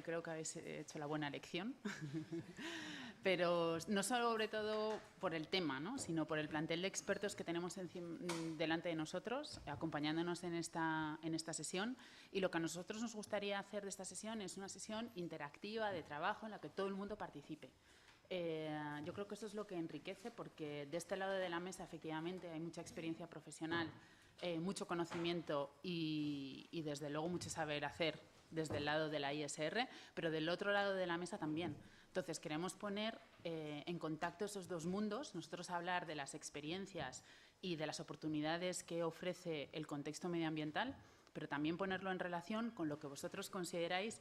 creo que habéis hecho la buena elección. Pero no sobre todo por el tema, ¿no?, sino por el plantel de expertos que tenemos delante de nosotros, acompañándonos en esta sesión. Y lo que a nosotros nos gustaría hacer de esta sesión es una sesión interactiva de trabajo en la que todo el mundo participe. Yo creo que eso es lo que enriquece, porque de este lado de la mesa efectivamente hay mucha experiencia profesional, mucho conocimiento y desde luego mucho saber hacer desde el lado de la ISR, pero del otro lado de la mesa también. Entonces queremos poner en contacto esos dos mundos, nosotros hablar de las experiencias y de las oportunidades que ofrece el contexto medioambiental, pero también ponerlo en relación con lo que vosotros consideráis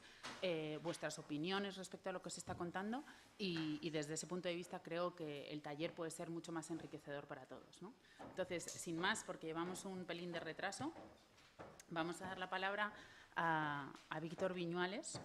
vuestras opiniones respecto a lo que os está contando y desde ese punto de vista creo que el taller puede ser mucho más enriquecedor para todos, ¿no? Entonces, sin más, porque llevamos un pelín de retraso, vamos a dar la palabra a Víctor Viñuales.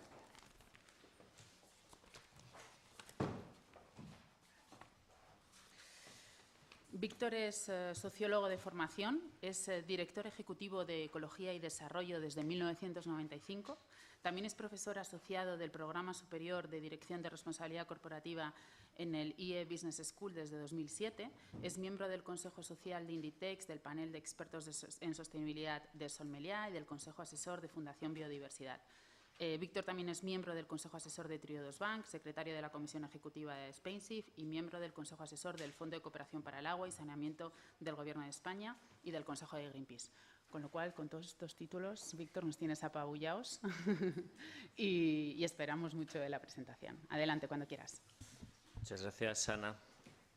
Víctor es sociólogo de formación, es director ejecutivo de Ecología y Desarrollo desde 1995. También es profesor asociado del Programa Superior de Dirección de Responsabilidad Corporativa en el IE Business School desde 2007. Es miembro del Consejo Social de Inditex, del panel de expertos en sostenibilidad de Solmeliá y del Consejo Asesor de Fundación Biodiversidad. Víctor también es miembro del Consejo Asesor de Triodos Bank, secretario de la Comisión Ejecutiva de Spainsif y miembro del Consejo Asesor del Fondo de Cooperación para el Agua y Saneamiento del Gobierno de España y del Consejo de Greenpeace. Con lo cual, con todos estos títulos, Víctor, nos tienes apabullados y esperamos mucho de la presentación. Adelante, cuando quieras. Muchas gracias, Ana.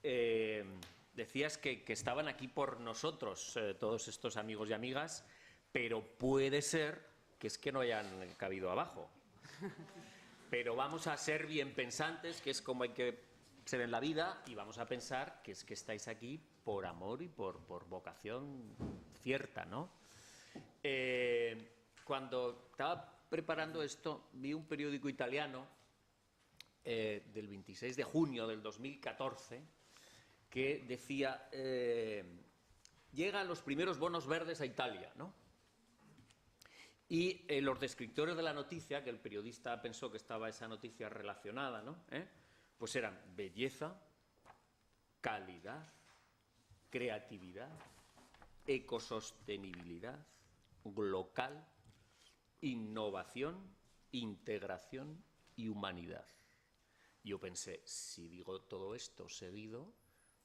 Decías que estaban aquí por nosotros, todos estos amigos y amigas, pero puede ser que es que no hayan cabido abajo. Pero vamos a ser bien pensantes, que es como hay que ser en la vida, y vamos a pensar que es que estáis aquí por amor y por vocación cierta, ¿no? Cuando estaba preparando esto, vi un periódico italiano del 26 de junio del 2014 que decía llegan los primeros bonos verdes a Italia, ¿no? Y los descriptores de la noticia, que el periodista pensó que estaba esa noticia relacionada, ¿no? Pues eran belleza, calidad, creatividad, ecosostenibilidad, local, innovación, integración y humanidad. Yo pensé, si digo todo esto seguido,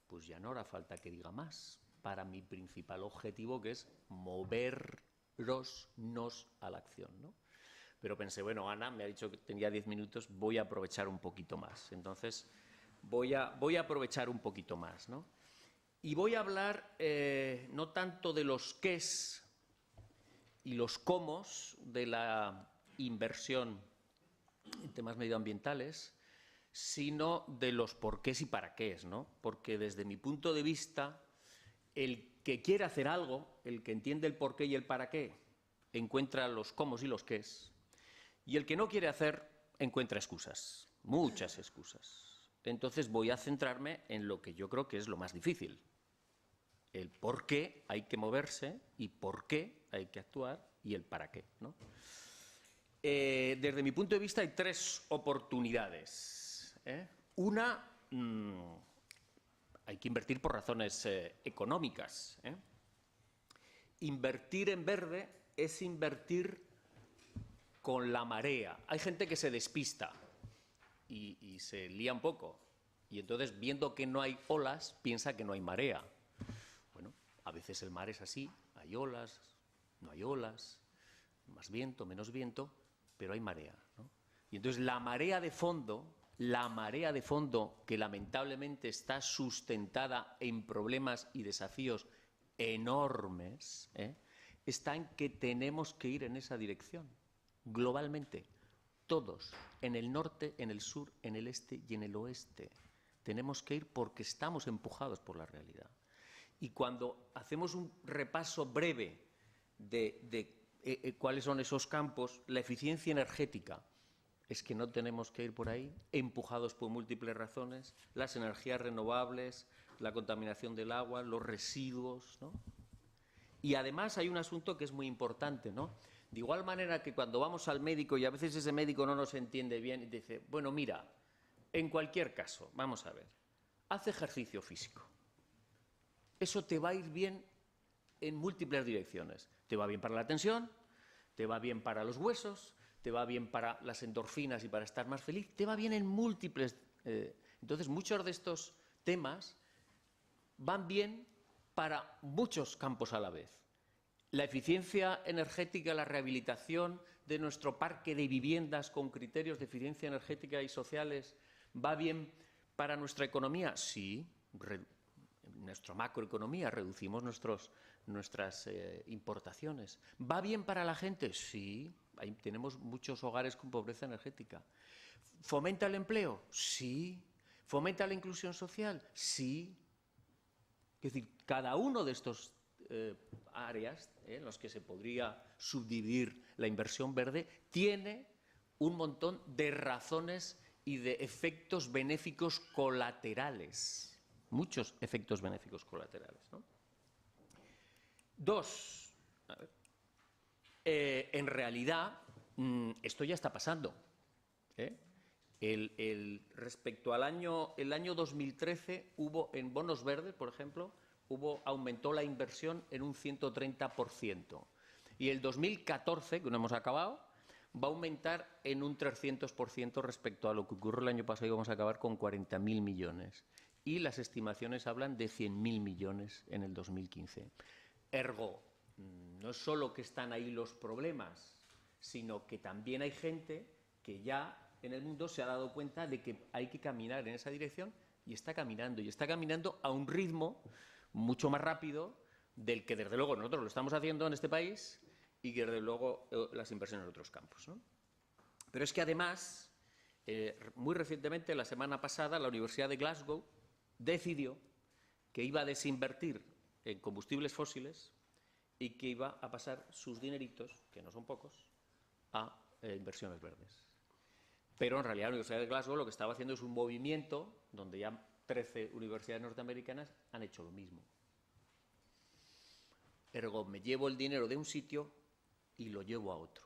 pues ya no hará falta que diga más para mi principal objetivo, que es movernos a la acción, ¿no? Pero pensé, bueno, Ana me ha dicho que tenía 10 minutos, voy a aprovechar un poquito más. Entonces, voy a aprovechar un poquito más, ¿no? Y voy a hablar no tanto de los qués y los cómos de la inversión en temas medioambientales, sino de los porqués y para qués, ¿no? Porque desde mi punto de vista, el que quiere hacer algo, el que entiende el porqué y el para qué, encuentra los cómos y los qués, y el que no quiere hacer, encuentra excusas, muchas excusas. Entonces voy a centrarme en lo que yo creo que es lo más difícil, el por qué hay que moverse y por qué hay que actuar y el para qué, ¿no? Desde mi punto de vista hay tres oportunidades. Una, hay que invertir por razones económicas. Invertir en verde es invertir con la marea. Hay gente que se despista y se lía un poco. Y entonces, viendo que no hay olas, piensa que no hay marea. Bueno, a veces el mar es así, hay olas, no hay olas, más viento, menos viento, pero hay marea, ¿no? Y entonces la marea de fondo que lamentablemente está sustentada en problemas y desafíos enormes, está en que tenemos que ir en esa dirección, globalmente, todos, en el norte, en el sur, en el este y en el oeste. Tenemos que ir porque estamos empujados por la realidad. Y cuando hacemos un repaso breve de cuáles son esos campos, la eficiencia energética, es que no tenemos que ir por ahí, empujados por múltiples razones, las energías renovables, la contaminación del agua, los residuos, ¿no? Y además hay un asunto que es muy importante, ¿no? De igual manera que cuando vamos al médico y a veces ese médico no nos entiende bien y dice, bueno, mira, en cualquier caso, vamos a ver, haz ejercicio físico. Eso te va a ir bien en múltiples direcciones. Te va bien para la tensión, te va bien para los huesos, te va bien para las endorfinas y para estar más feliz, te va bien en múltiples... entonces, muchos de estos temas van bien para muchos campos a la vez. La eficiencia energética, la rehabilitación de nuestro parque de viviendas con criterios de eficiencia energética y sociales, ¿va bien para nuestra economía? Sí, nuestra macroeconomía, reducimos nuestras importaciones. ¿Va bien para la gente? Sí, ahí tenemos muchos hogares con pobreza energética. ¿Fomenta el empleo? Sí. ¿Fomenta la inclusión social? Sí. Es decir, cada uno de estos áreas en los que se podría subdividir la inversión verde tiene un montón de razones y de efectos benéficos colaterales. Muchos efectos benéficos colaterales, ¿no? Dos, en realidad, esto ya está pasando. Respecto al el año 2013, hubo en bonos verdes, por ejemplo, aumentó la inversión en un 130%. Y el 2014, que no hemos acabado, va a aumentar en un 300% respecto a lo que ocurrió el año pasado y vamos a acabar con 40.000 millones. Y las estimaciones hablan de 100.000 millones en el 2015. Ergo, no es solo que están ahí los problemas, sino que también hay gente que ya en el mundo se ha dado cuenta de que hay que caminar en esa dirección y está caminando a un ritmo mucho más rápido del que desde luego nosotros lo estamos haciendo en este país y que desde luego las inversiones en otros campos, ¿no? Pero es que además, muy recientemente, la semana pasada, la Universidad de Glasgow decidió que iba a desinvertir en combustibles fósiles y que iba a pasar sus dineritos, que no son pocos, a inversiones verdes. Pero en realidad la Universidad de Glasgow lo que estaba haciendo es un movimiento donde ya 13 universidades norteamericanas han hecho lo mismo. Ergo, me llevo el dinero de un sitio y lo llevo a otro.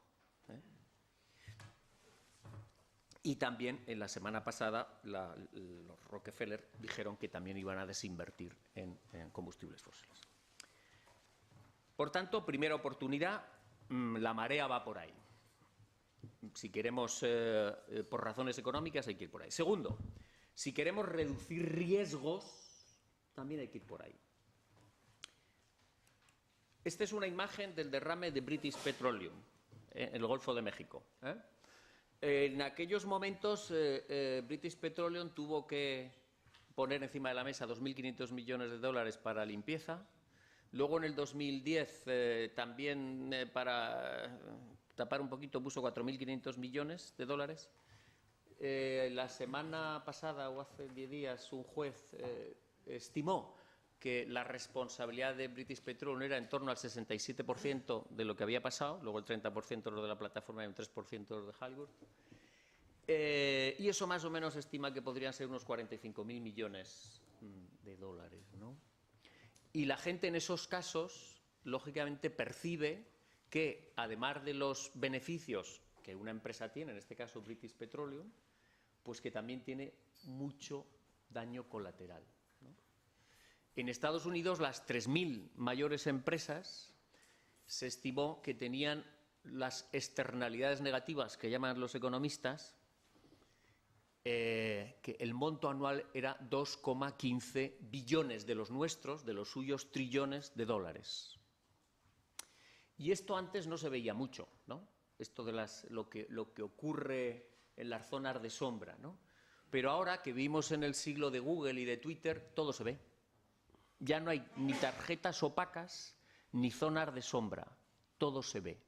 Y también en la semana pasada los Rockefeller dijeron que también iban a desinvertir en combustibles fósiles. Por tanto, primera oportunidad, la marea va por ahí. Si queremos, por razones económicas, hay que ir por ahí. Segundo, si queremos reducir riesgos, también hay que ir por ahí. Esta es una imagen del derrame de British Petroleum en el Golfo de México. En aquellos momentos, British Petroleum tuvo que poner encima de la mesa 2.500 millones de dólares para limpieza. Luego, en el 2010, también para tapar un poquito, puso 4.500 millones de dólares. La semana pasada, o hace 10 días, un juez estimó que la responsabilidad de British Petroleum era en torno al 67% de lo que había pasado, luego el 30% lo de la plataforma y un 3% lo de Halliburton. Y eso más o menos estima que podrían ser unos 45.000 millones de dólares, ¿no? Y la gente en esos casos, lógicamente, percibe que, además de los beneficios que una empresa tiene, en este caso British Petroleum, pues que también tiene mucho daño colateral, ¿no? En Estados Unidos, las 3.000 mayores empresas se estimó que tenían las externalidades negativas que llaman los economistas, que el monto anual era 2,15 billones de los nuestros, de los suyos trillones de dólares. Y esto antes no se veía mucho, ¿no? Esto de lo que ocurre en las zonas de sombra, ¿no? Pero ahora que vivimos en el siglo de Google y de Twitter, todo se ve. Ya no hay ni tarjetas opacas ni zonas de sombra, todo se ve.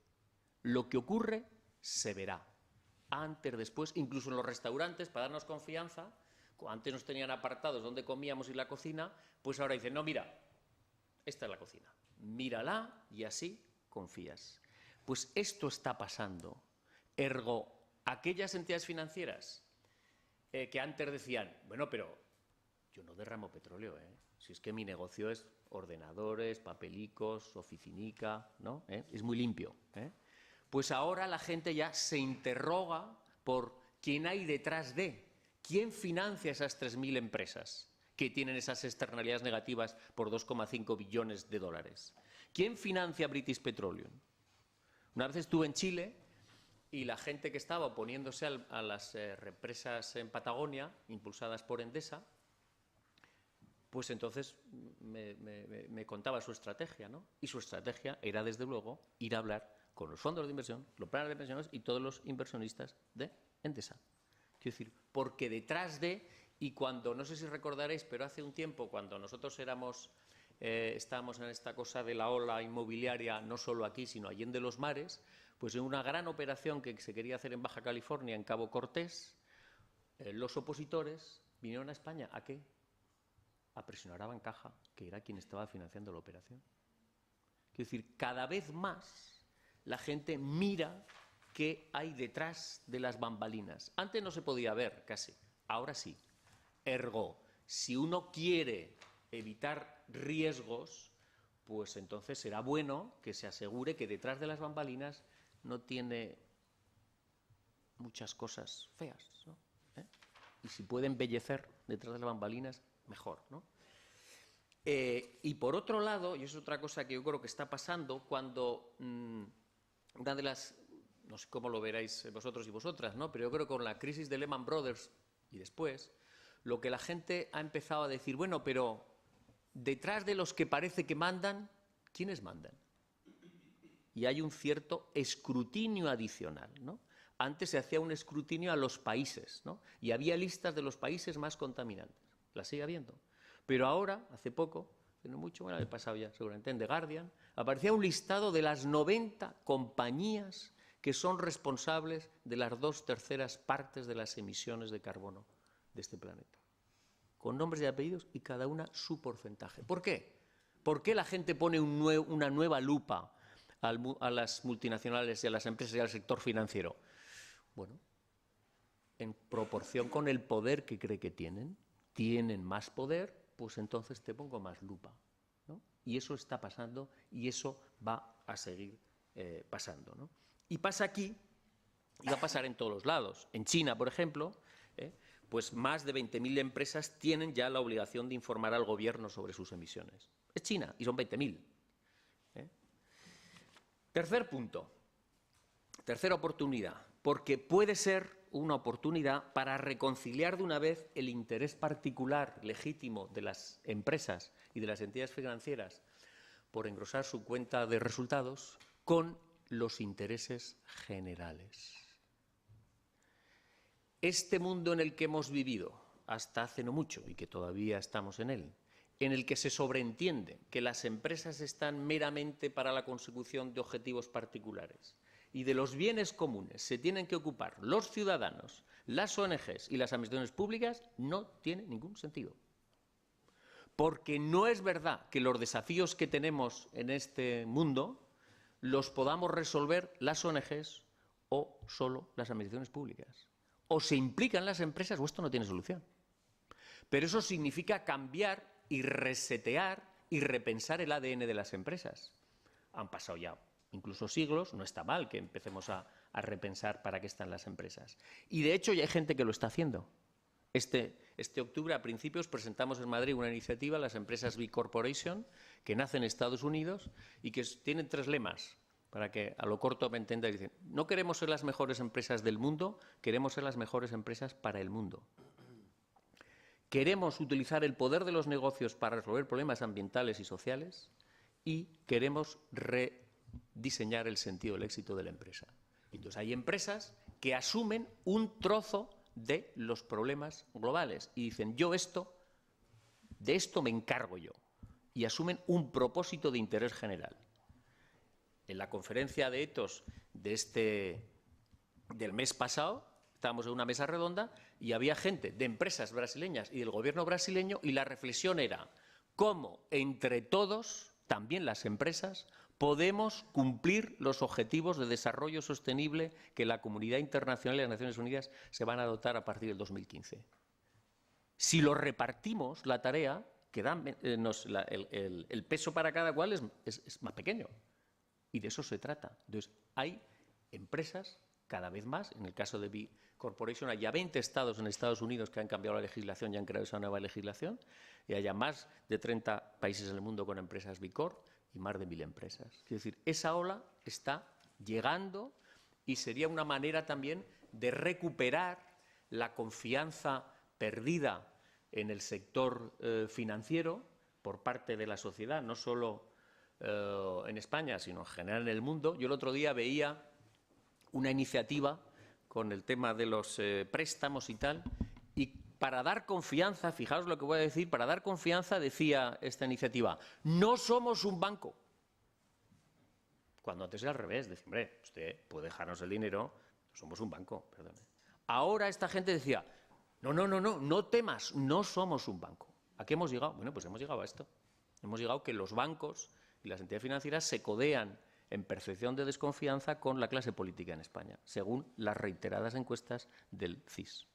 Lo que ocurre se verá. Antes, después, incluso en los restaurantes, para darnos confianza, antes nos tenían apartados donde comíamos y la cocina, pues ahora dicen, no, mira, esta es la cocina, mírala y así confías. Pues esto está pasando. Ergo, aquellas entidades financieras que antes decían, bueno, pero yo no derramo petróleo, si es que mi negocio es ordenadores, papelicos, oficinica, ¿no? Es muy limpio, pues ahora la gente ya se interroga por quién hay detrás de, quién financia esas 3.000 empresas que tienen esas externalidades negativas por 2,5 billones de dólares. ¿Quién financia British Petroleum? Una vez estuve en Chile y la gente que estaba oponiéndose a las represas en Patagonia, impulsadas por Endesa, pues entonces me contaba su estrategia, ¿no? Y su estrategia era, desde luego, ir a hablar con los fondos de inversión, los planes de pensiones y todos los inversionistas de Endesa. Quiero decir, porque detrás de, y cuando, no sé si recordaréis, pero hace un tiempo, cuando nosotros estábamos en esta cosa de la ola inmobiliaria, no solo aquí, sino allende los mares, pues en una gran operación que se quería hacer en Baja California, en Cabo Cortés, los opositores vinieron a España. ¿A qué? A presionar a Bancaja, que era quien estaba financiando la operación. Quiero decir, cada vez más la gente mira qué hay detrás de las bambalinas. Antes no se podía ver casi, ahora sí. Ergo, si uno quiere evitar riesgos, pues entonces será bueno que se asegure que detrás de las bambalinas no tiene muchas cosas feas, ¿no? Y si puede embellecer detrás de las bambalinas, mejor, ¿no? Y por otro lado, y eso es otra cosa que yo creo que está pasando, cuando una de las, no sé cómo lo veráis vosotros y vosotras, ¿no? Pero yo creo que con la crisis de Lehman Brothers y después, lo que la gente ha empezado a decir, bueno, pero detrás de los que parece que mandan, ¿quiénes mandan? Y hay un cierto escrutinio adicional, ¿no? Antes se hacía un escrutinio a los países, ¿no? Y había listas de los países más contaminantes. Las sigue habiendo. Pero ahora, hace poco, no mucho, bueno, he pasado ya seguramente en The Guardian, aparecía un listado de las 90 compañías que son responsables de las 2/3 partes de las emisiones de carbono de este planeta. Con nombres y apellidos y cada una su porcentaje. ¿Por qué? ¿Por qué la gente pone una nueva lupa a las multinacionales y a las empresas y al sector financiero? Bueno, en proporción con el poder que cree que tienen más poder, pues entonces te pongo más lupa, ¿no? Y eso está pasando y eso va a seguir pasando, ¿no? Y pasa aquí y va a pasar en todos los lados. En China, por ejemplo, pues más de 20.000 empresas tienen ya la obligación de informar al gobierno sobre sus emisiones. Es China y son 20.000. Tercer punto, tercera oportunidad, porque puede ser una oportunidad para reconciliar de una vez el interés particular legítimo de las empresas y de las entidades financieras por engrosar su cuenta de resultados con los intereses generales. Este mundo en el que hemos vivido hasta hace no mucho y que todavía estamos en él, en el que se sobreentiende que las empresas están meramente para la consecución de objetivos particulares y de los bienes comunes se tienen que ocupar los ciudadanos, las ONGs y las administraciones públicas, no tiene ningún sentido. Porque no es verdad que los desafíos que tenemos en este mundo los podamos resolver las ONGs o solo las administraciones públicas. O se implican las empresas o esto no tiene solución. Pero eso significa cambiar y resetear y repensar el ADN de las empresas. Han pasado ya incluso siglos, no está mal que empecemos a repensar para qué están las empresas. Y de hecho ya hay gente que lo está haciendo. Este octubre, a principios, presentamos en Madrid una iniciativa, las empresas B Corporation, que nace en Estados Unidos y que tienen 3 lemas, para que a lo corto me entendáis. Dicen, no queremos ser las mejores empresas del mundo, queremos ser las mejores empresas para el mundo. Queremos utilizar el poder de los negocios para resolver problemas ambientales y sociales y queremos rediseñar el sentido del éxito de la empresa. Entonces hay empresas que asumen un trozo de los problemas globales y dicen, de esto me encargo yo, y asumen un propósito de interés general. En la conferencia de Ethos del mes pasado, estábamos en una mesa redonda y había gente de empresas brasileñas y del gobierno brasileño y la reflexión era cómo entre todos, también las empresas, podemos cumplir los objetivos de desarrollo sostenible que la comunidad internacional y las Naciones Unidas se van a adoptar a partir del 2015. Si lo repartimos, la tarea, el peso para cada cual es más pequeño. Y de eso se trata. Entonces, hay empresas, cada vez más. En el caso de B Corporation, hay ya 20 estados en Estados Unidos que han cambiado la legislación y han creado esa nueva legislación, y hay ya más de 30 países en el mundo con empresas B Corp y más de 1000 empresas. Es decir, esa ola está llegando y sería una manera también de recuperar la confianza perdida en el sector financiero por parte de la sociedad, no solo en España, sino en general en el mundo. Yo el otro día veía una iniciativa con el tema de los préstamos y tal, y para dar confianza, fijaos lo que voy a decir, para dar confianza decía esta iniciativa: no somos un banco. Cuando antes era al revés, decía, hombre, usted puede dejarnos el dinero, no somos un banco, perdón. Ahora esta gente decía, no temas, no somos un banco. ¿A qué hemos llegado? Bueno, pues hemos llegado a esto. Hemos llegado a que los bancos y las entidades financieras se codean en percepción de desconfianza con la clase política en España, según las reiteradas encuestas del CIS.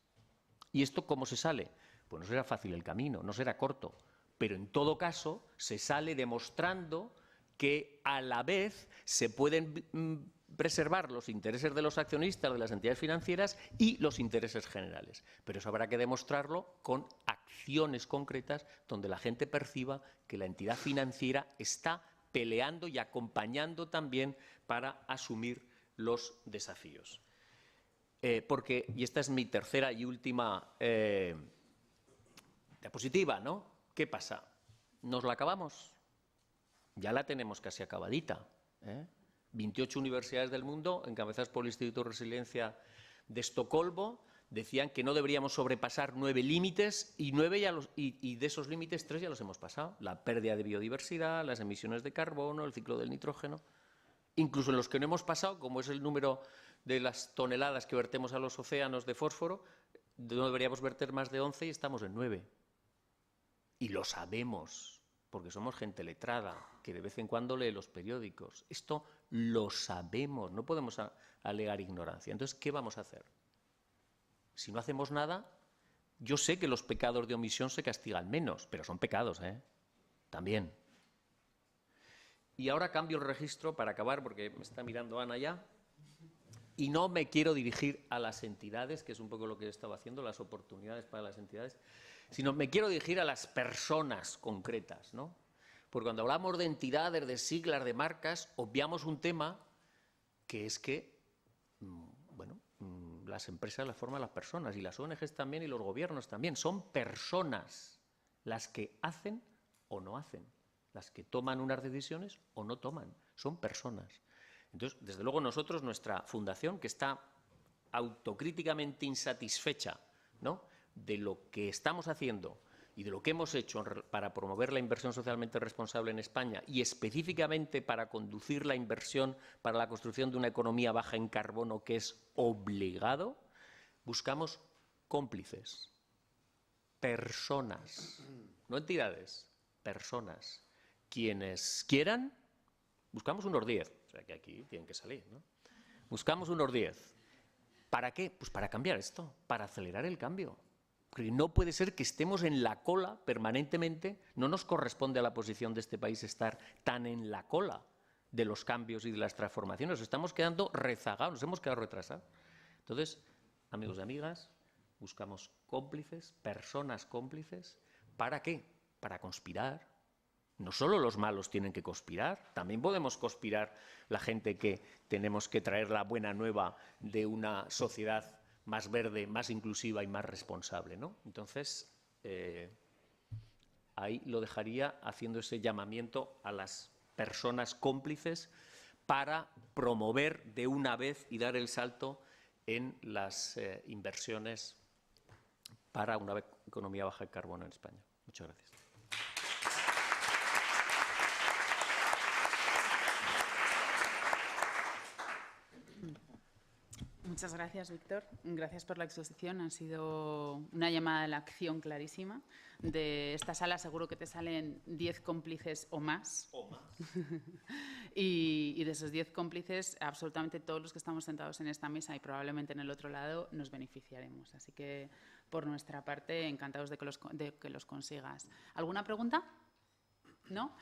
¿Y esto cómo se sale? Pues no será fácil el camino, no será corto, pero en todo caso se sale demostrando que a la vez se pueden preservar los intereses de los accionistas de las entidades financieras y los intereses generales. Pero eso habrá que demostrarlo con acciones concretas donde la gente perciba que la entidad financiera está peleando y acompañando también para asumir los desafíos. Y esta es mi tercera y última diapositiva, ¿no? ¿Qué pasa? ¿Nos la acabamos? Ya la tenemos casi acabadita, 28 universidades del mundo, encabezadas por el Instituto de Resiliencia de Estocolmo, decían que no deberíamos sobrepasar 9 límites y de esos límites 3 ya los hemos pasado. La pérdida de biodiversidad, las emisiones de carbono, el ciclo del nitrógeno. Incluso en los que no hemos pasado, como es el número de las toneladas que vertemos a los océanos de fósforo, no deberíamos verter más de 11 y estamos en 9. Y lo sabemos, porque somos gente letrada, que de vez en cuando lee los periódicos. Esto lo sabemos, no podemos alegar ignorancia. Entonces, ¿qué vamos a hacer? Si no hacemos nada, yo sé que los pecados de omisión se castigan menos, pero son pecados, también. Y ahora cambio el registro para acabar, porque me está mirando Ana ya, y no me quiero dirigir a las entidades, que es un poco lo que he estado haciendo, las oportunidades para las entidades, sino me quiero dirigir a las personas concretas, ¿no? Porque cuando hablamos de entidades, de siglas, de marcas, obviamos un tema que es que, las empresas las forman las personas, y las ONGs también, y los gobiernos también. Son personas las que hacen o no hacen, las que toman unas decisiones o no toman. Son personas. Entonces, desde luego nosotros, nuestra fundación, que está autocríticamente insatisfecha, ¿no?, de lo que estamos haciendo y de lo que hemos hecho para promover la inversión socialmente responsable en España, y específicamente para conducir la inversión para la construcción de una economía baja en carbono, que es obligado, buscamos cómplices, personas, no entidades, personas. Quienes quieran, buscamos unos 10, o sea que aquí tienen que salir, ¿no? Buscamos unos 10. ¿Para qué? Pues para cambiar esto, para acelerar el cambio. Porque no puede ser que estemos en la cola permanentemente. No nos corresponde a la posición de este país estar tan en la cola de los cambios y de las transformaciones. Nos estamos quedando rezagados, nos hemos quedado retrasados. Entonces, amigos y amigas, buscamos cómplices, personas cómplices. ¿Para qué? Para conspirar. No solo los malos tienen que conspirar, también podemos conspirar la gente que tenemos que traer la buena nueva de una sociedad más verde, más inclusiva y más responsable, ¿no? Entonces, ahí lo dejaría, haciendo ese llamamiento a las personas cómplices para promover de una vez y dar el salto en las inversiones para una economía baja en carbono en España. Muchas gracias. Muchas gracias, Víctor. Gracias por la exposición. Ha sido una llamada a la acción clarísima. De esta sala seguro que te salen 10 cómplices o más. Y de esos 10 cómplices, absolutamente todos los que estamos sentados en esta mesa y probablemente en el otro lado, nos beneficiaremos. Así que, por nuestra parte, encantados de que los consigas. ¿Alguna pregunta? ¿No?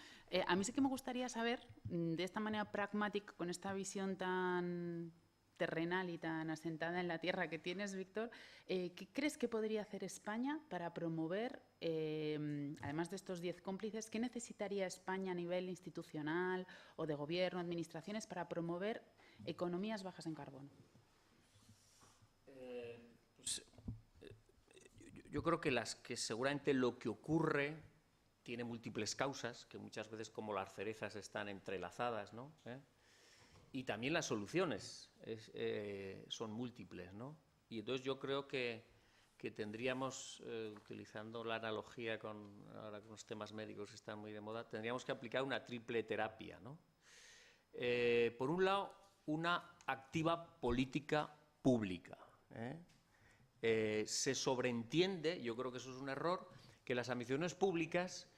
A mí sí que me gustaría saber, de esta manera pragmática, con esta visión tan terrenal y tan asentada en la tierra que tienes, Víctor, ¿qué crees que podría hacer España para promover, además de estos 10 cómplices, qué necesitaría España a nivel institucional o de gobierno, administraciones, para promover economías bajas en carbono? Yo creo que seguramente lo que ocurre tiene múltiples causas, que muchas veces como las cerezas están entrelazadas, ¿no? Y también las soluciones son múltiples, ¿no? Y entonces yo creo que tendríamos, utilizando la analogía ahora con los temas médicos que están muy de moda, tendríamos que aplicar una triple terapia, ¿no? Por un lado, una activa política pública, se sobreentiende, yo creo que eso es un error, que las administraciones públicas,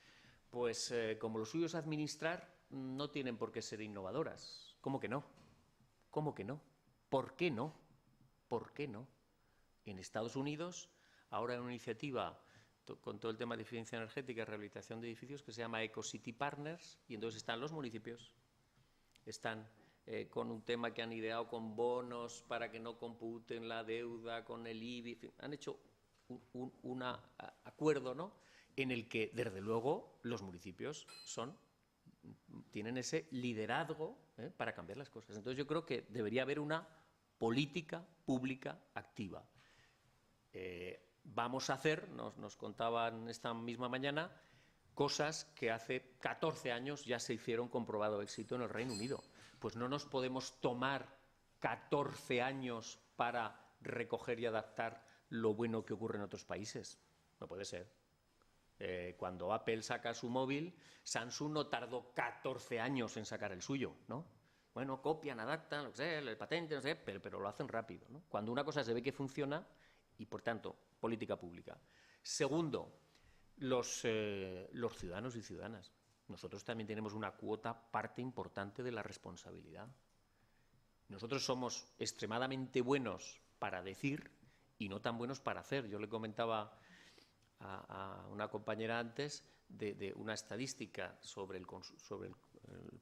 pues como lo suyo es administrar, no tienen por qué ser innovadoras. ¿Cómo que no? ¿Cómo que no? ¿Por qué no? ¿Por qué no? En Estados Unidos, ahora hay una iniciativa con todo el tema de eficiencia energética y rehabilitación de edificios que se llama EcoCity Partners, y entonces están los municipios, están con un tema que han ideado con bonos para que no computen la deuda, con el IBI, en fin, han hecho un acuerdo, ¿no?, en el que, desde luego, los municipios tienen ese liderazgo para cambiar las cosas. Entonces yo creo que debería haber una política pública activa. Vamos a hacer, nos contaban esta misma mañana, cosas que hace 14 años ya se hicieron con probado éxito en el Reino Unido. Pues no nos podemos tomar 14 años para recoger y adaptar lo bueno que ocurre en otros países. No puede ser. Cuando Apple saca su móvil, Samsung no tardó 14 años en sacar el suyo, ¿no? Bueno, copian, adaptan, lo que sea, el patente, no sé, pero lo hacen rápido, ¿no? Cuando una cosa se ve que funciona, y por tanto, política pública. Segundo, los ciudadanos y ciudadanas. Nosotros también tenemos una parte importante de la responsabilidad. Nosotros somos extremadamente buenos para decir y no tan buenos para hacer. Yo le comentaba a una compañera antes de una estadística sobre el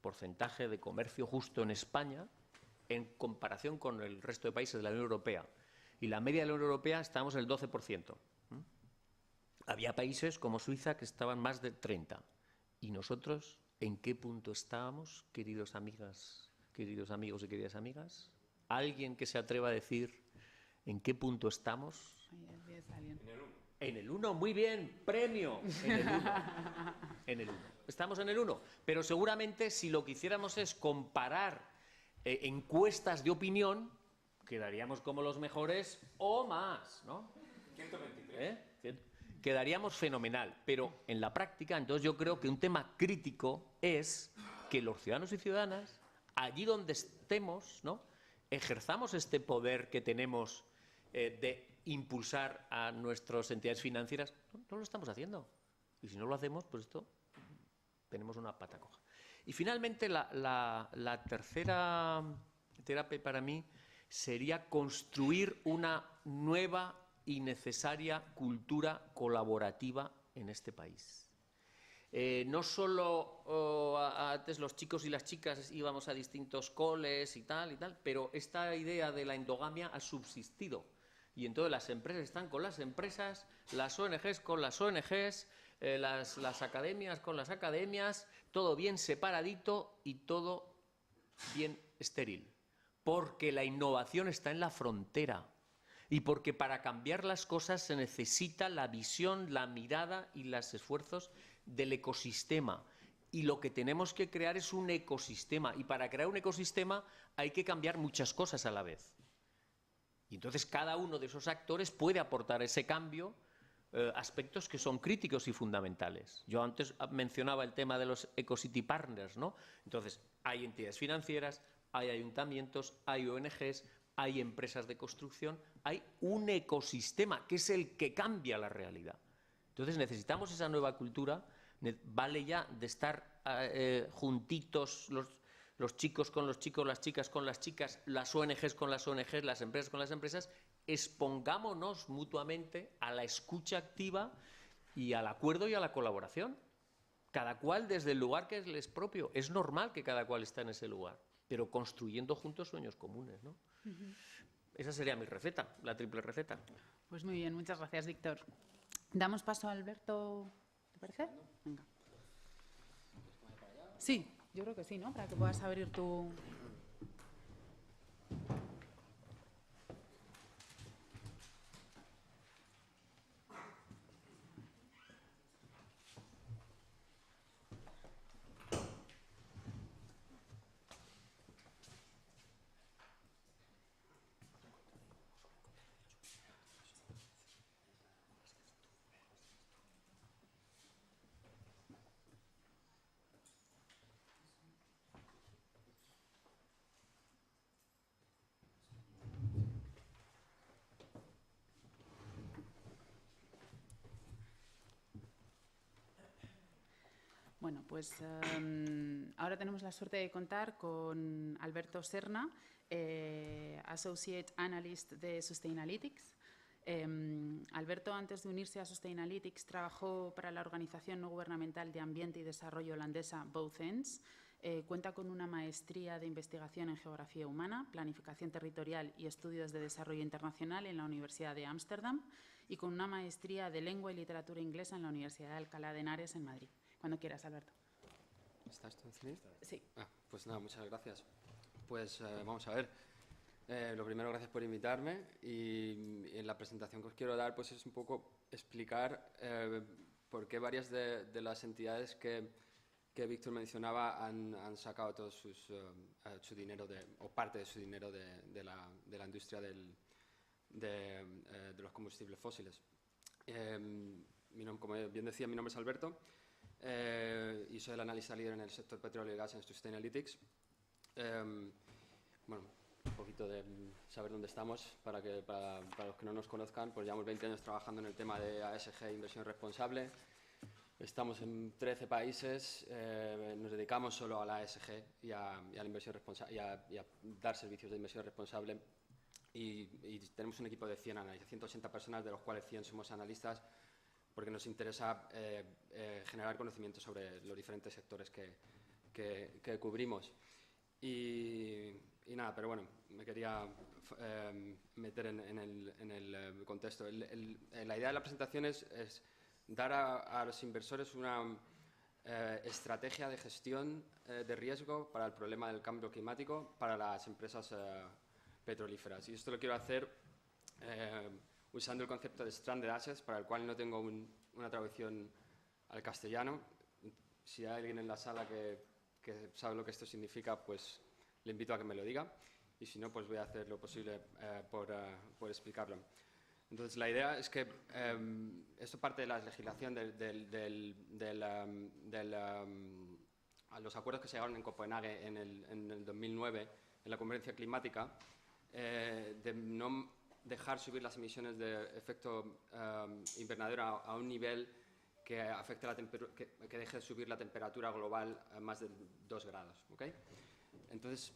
porcentaje de comercio justo en España en comparación con el resto de países de la Unión Europea. Y la media de la Unión Europea estábamos en el 12%. Había países como Suiza que estaban más del 30%. ¿Y nosotros en qué punto estábamos, queridos amigas, queridos amigos y queridas amigas? ¿Alguien que se atreva a decir en qué punto estamos? En el 1, muy bien, premio. En el 1. En el 1. Estamos en el 1. Pero seguramente si lo que hiciéramos es comparar encuestas de opinión, quedaríamos como los mejores o más, ¿no? 123. Quedaríamos fenomenal, pero en la práctica, entonces yo creo que un tema crítico es que los ciudadanos y ciudadanas, allí donde estemos, ¿no?, ejerzamos este poder que tenemos de impulsar a nuestras entidades financieras. No lo estamos haciendo. Y si no lo hacemos, pues tenemos una pata coja. Y finalmente, la tercera terapia para mí sería construir una nueva y necesaria cultura colaborativa en este país. No solo antes los chicos y las chicas íbamos a distintos coles y tal, pero esta idea de la endogamia ha subsistido. Y entonces las empresas están con las empresas, las ONGs con las ONGs, las academias con las academias, todo bien separadito y todo bien estéril. Porque la innovación está en la frontera. Y porque para cambiar las cosas se necesita la visión, la mirada y los esfuerzos del ecosistema. Y lo que tenemos que crear es un ecosistema. Y para crear un ecosistema hay que cambiar muchas cosas a la vez. Y entonces cada uno de esos actores puede aportar ese cambio aspectos que son críticos y fundamentales. Yo antes mencionaba el tema de los EcoCity Partners, ¿no? Entonces hay entidades financieras, hay ayuntamientos, hay ONGs, hay empresas de construcción, hay un ecosistema que es el que cambia la realidad. Entonces necesitamos esa nueva cultura, vale ya de estar juntitos los chicos con los chicos, las chicas con las chicas, las ONGs con las ONGs, las empresas con las empresas, expongámonos mutuamente a la escucha activa y al acuerdo y a la colaboración. Cada cual desde el lugar que les es propio. Es normal que cada cual esté en ese lugar, pero construyendo juntos sueños comunes, ¿no? Esa sería mi receta, la triple receta. Pues muy bien, muchas gracias, Víctor. Damos paso a Alberto, ¿te parece? Venga. Sí, yo creo que sí, ¿no? Para que puedas abrir tu... Bueno, pues ahora tenemos la suerte de contar con Alberto Serna, Associate Analyst de Sustainalytics. Alberto, antes de unirse a Sustainalytics, trabajó para la organización no gubernamental de ambiente y desarrollo holandesa Both Ends. Cuenta con una maestría de investigación en geografía humana, planificación territorial y estudios de desarrollo internacional en la Universidad de Ámsterdam y con una maestría de lengua y literatura inglesa en la Universidad de Alcalá de Henares en Madrid. Cuando quieras, Alberto. ¿Estás tú encendido? Sí. Pues nada, muchas gracias. Pues vamos a ver. Lo primero, gracias por invitarme y en la presentación que os quiero dar pues es un poco explicar por qué varias de las entidades que Víctor mencionaba han sacado todo su dinero o parte de su dinero de la industria de los combustibles fósiles. Como bien decía, mi nombre es Alberto. Y soy el analista líder en el sector petróleo y gas en Sustainalytics. Bueno, un poquito de saber dónde estamos para los que no nos conozcan, pues llevamos 20 años trabajando en el tema de ASG, inversión responsable. Estamos en 13 países, nos dedicamos solo a la ASG y a la inversión responsable y a dar servicios de inversión responsable. Y tenemos un equipo de 100 analistas, 180 personas, de los cuales 100 somos analistas, porque nos interesa generar conocimiento sobre los diferentes sectores que cubrimos. Y nada, pero bueno, me quería meter en el contexto. La idea de la presentación es dar a los inversores una estrategia de gestión de riesgo para el problema del cambio climático para las empresas petrolíferas. Y esto lo quiero hacer usando el concepto de stranded assets, para el cual no tengo una traducción al castellano. Si hay alguien en la sala que sabe lo que esto significa, pues le invito a que me lo diga. Y si no, pues voy a hacer lo posible por explicarlo. Entonces, la idea es que esto parte de la legislación a los acuerdos que se llegaron en Copenhague en el 2009, en la conferencia climática, de no dejar subir las emisiones de efecto invernadero a un nivel que afecte que deje de subir la temperatura global a más de 2 grados. ¿Okay? Entonces,